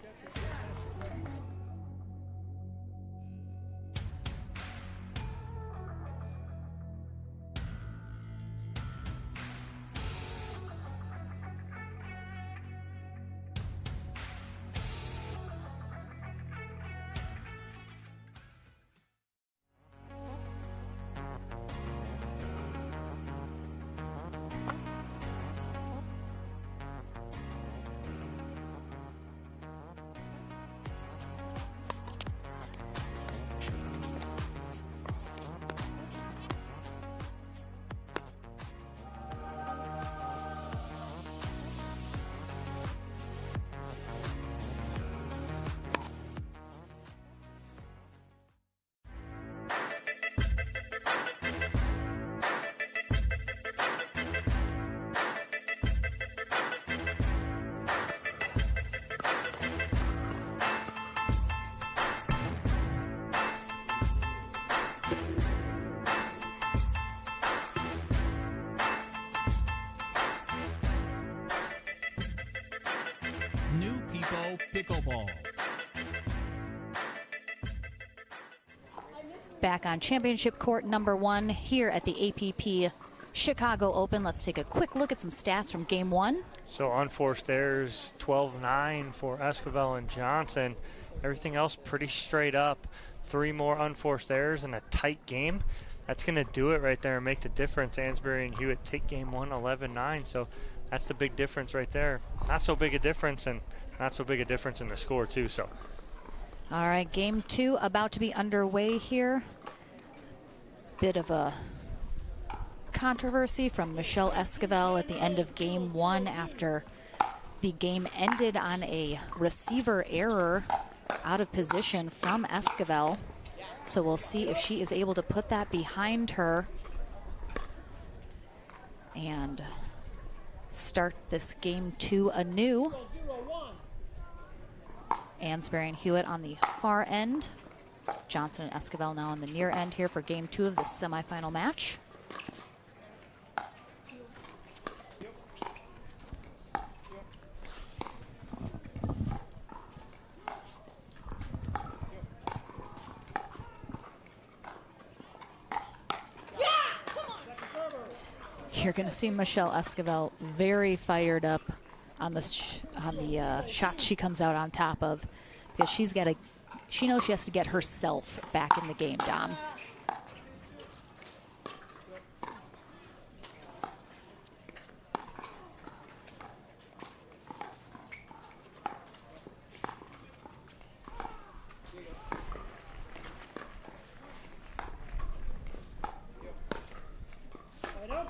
New People Pickleball. Back on championship court number 1 here at the APP Chicago Open. Let's take a quick look at some stats from game 1. So unforced errors, 12-9 for Esquivel and Johnson. Everything else pretty straight up. 3 more unforced errors in a tight game. That's going to do it right there and make the difference. Ansbury and Hewitt take game 1 11-9. So that's the big difference right there. Not so big a difference, and not so big a difference in the score too. So All right, game 2 about to be underway here. Bit of a controversy from Michelle Esquivel at the end of game 1 after the game ended on a receiver error out of position from Esquivel. So we'll see if she is able to put that behind her and start this game 2 anew. Ansbury and Hewitt on the far end. Johnson and Esquivel now on the near end here for game 2 of this semifinal match. You're going to see Michelle Esquivel very fired up on the shot she comes out on top of, because she knows she has to get herself back in the game, Dom.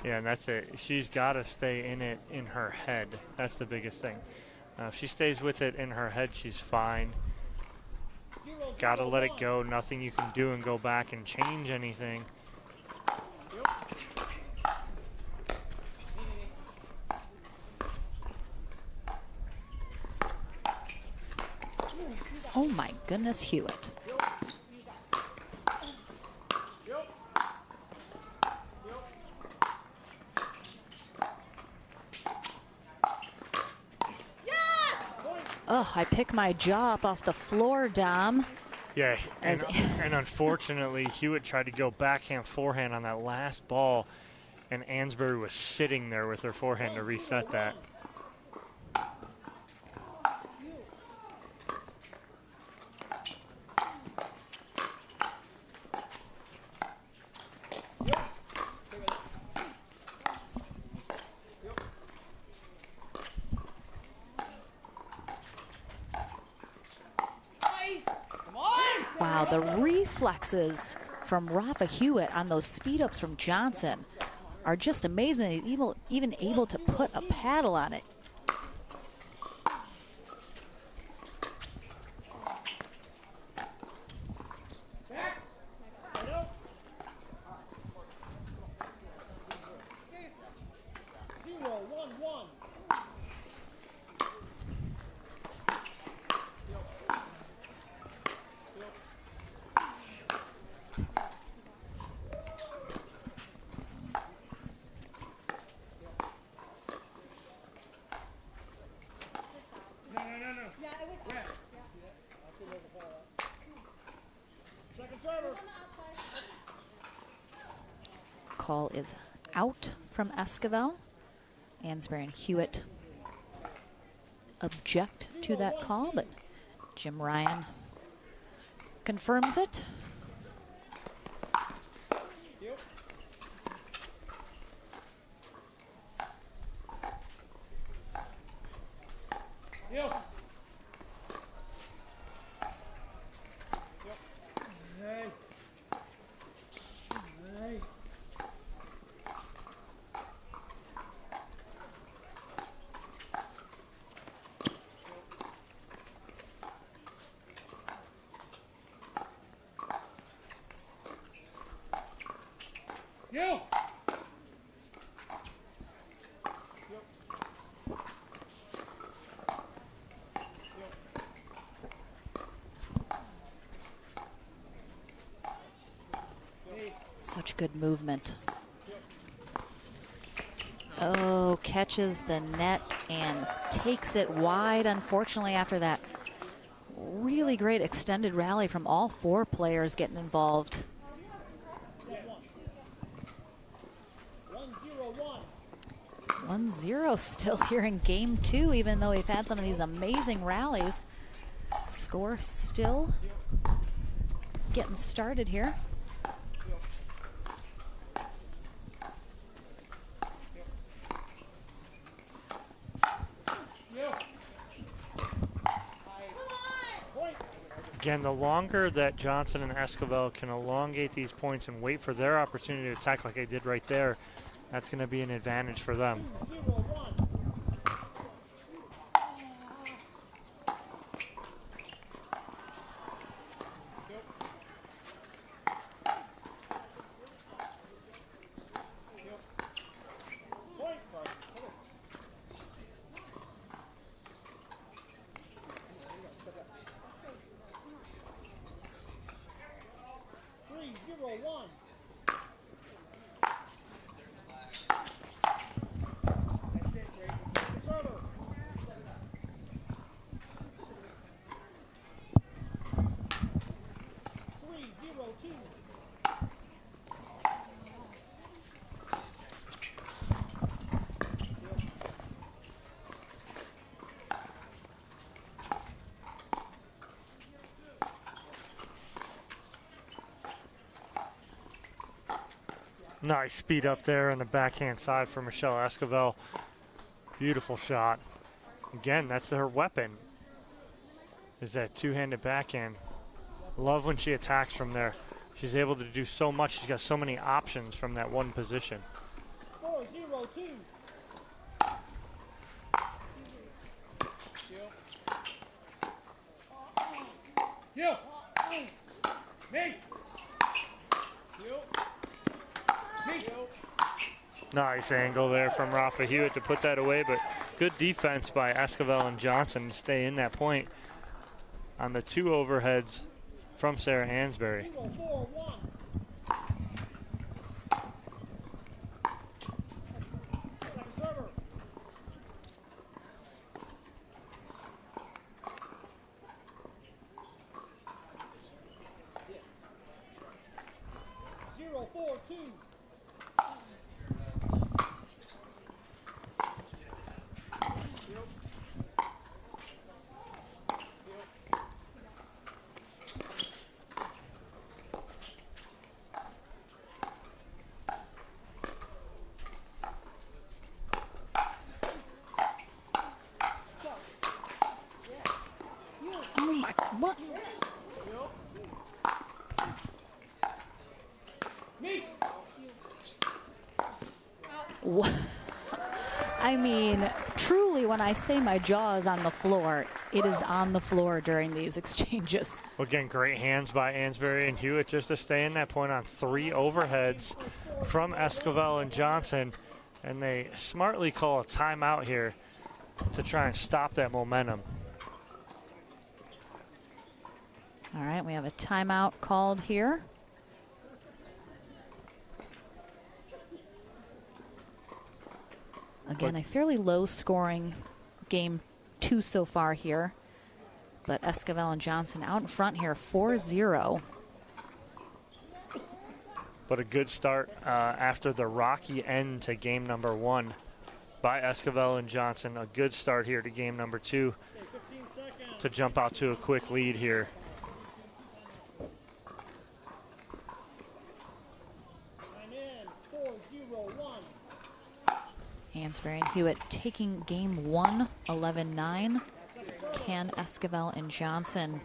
Yeah, and that's it. She's got to stay in it in her head. That's the biggest thing. If she stays with it in her head, she's fine. Got to let it go. Nothing you can do and go back and change anything. Oh my goodness, Hewitt. Oh, I pick my jaw up off the floor, Dom. Yeah, and unfortunately, Hewitt tried to go backhand, forehand on that last ball, and Ansbury was sitting there with her forehand to reset that. Wow, the reflexes from Rafa Hewitt on those speed ups from Johnson are just amazing. Even able to put a paddle on it. Call is out from Esquivel. Ansbury and Hewitt object to that call, but Jim Ryan confirms it. Such good movement. Oh, catches the net and takes it wide, unfortunately, after that really great extended rally from all four players getting involved. 1-0 still here in game two, even though we've had some of these amazing rallies. Score still getting started here. Again, the longer that Johnson and Esquivel can elongate these points and wait for their opportunity to attack like they did right there, that's going to be an advantage for them. Nice speed up there on the backhand side for Michelle Esquivel. Beautiful shot. Again, that's her weapon, is that two-handed backhand. Love when she attacks from there. She's able to do so much. She's got so many options from that one position. 4-0-2. Yeah. Me. Nice angle there from Rafa Hewitt to put that away, but good defense by Esquivel and Johnson to stay in that point on the two overheads from Sarah Hansberry. 4-1. Oh my, what? What? I mean, truly, when I say my jaw is on the floor, it is on the floor during these exchanges. Well, again, great hands by Ansbury and Hewitt just to stay in that point on three overheads from Esquivel and Johnson. And they smartly call a timeout here to try and stop that momentum. All right, we have a timeout called here. Again, a fairly low-scoring game 2 so far here. But Esquivel and Johnson out in front here, 4-0. But a good start after the rocky end to game number 1 by Esquivel and Johnson. A good start here to game number 2 to jump out to a quick lead here. Hansberry and Hewitt taking game 1, 11-9. Can Esquivel and Johnson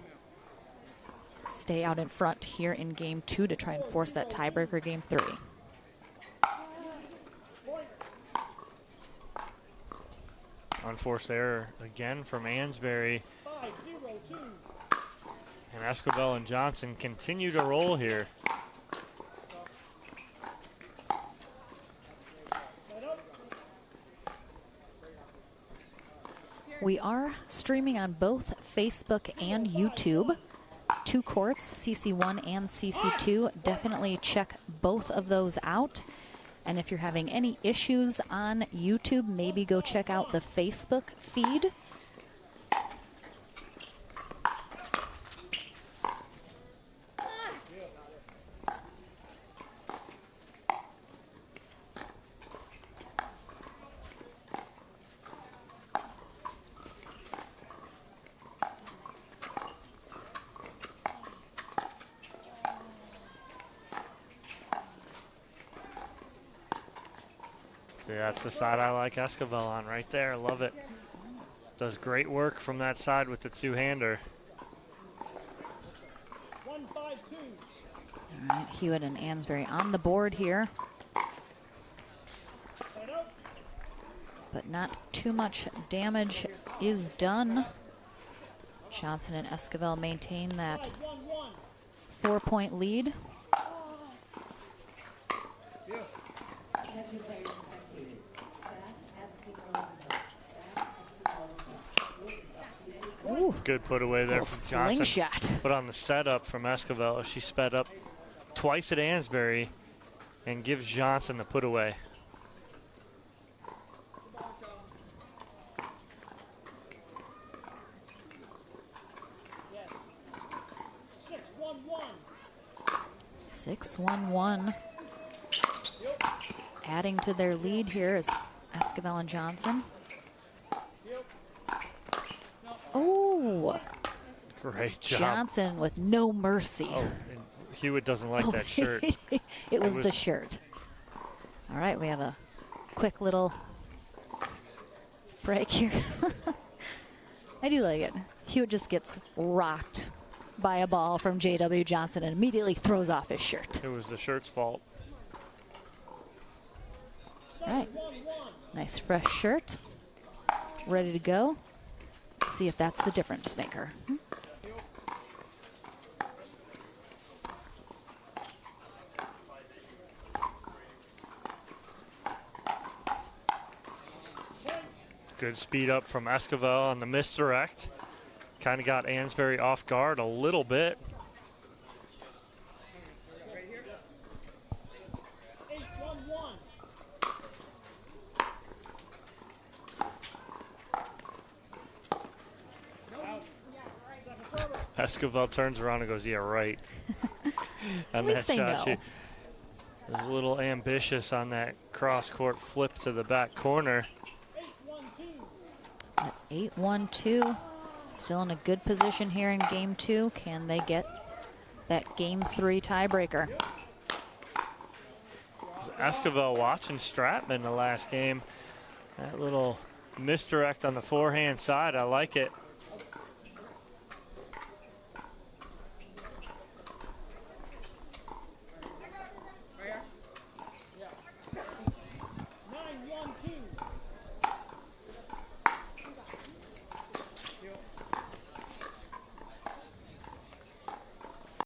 stay out in front here in game 2 to try and force that tiebreaker game 3? Unforced error again from Ansbury. And Esquivel and Johnson continue to roll here. We are streaming on both Facebook and YouTube. 2 courts, CC1 and CC2. Definitely check both of those out. And if you're having any issues on YouTube, maybe go check out the Facebook feed. See, that's the side I like Esquivel on right there. Love it. Does great work from that side with the two-hander. 1-5-2. All right, Hewitt and Ansbury on the board here. But not too much damage is done. Johnson and Esquivel maintain that 4-point lead. Ooh, good put away there from Johnson. Slingshot. But on the setup from Esquivel, she sped up twice at Ansbury and gives Johnson the put away. Yes. 6-1-1. 6-1-1. Adding to their lead here is Esquivel and Johnson. Oh, great job. Johnson with no mercy. Oh, and Hewitt doesn't like that shirt. It was the shirt. All right, we have a quick little break here. I do like it. Hewitt just gets rocked by a ball from J.W. Johnson and immediately throws off his shirt. It was the shirt's fault. All right, nice fresh shirt, ready to go. Let's see if that's the difference maker. Good speed up from Esquivel on the misdirect. Kind of got Ansbury off guard a little bit. Esquivel turns around and goes, yeah, right. On that shot, she was a little ambitious on that cross-court flip to the back corner. 8-1-2, still in a good position here in game 2. Can they get that game 3 tiebreaker? Esquivel watching Stratman the last game. That little misdirect on the forehand side, I like it.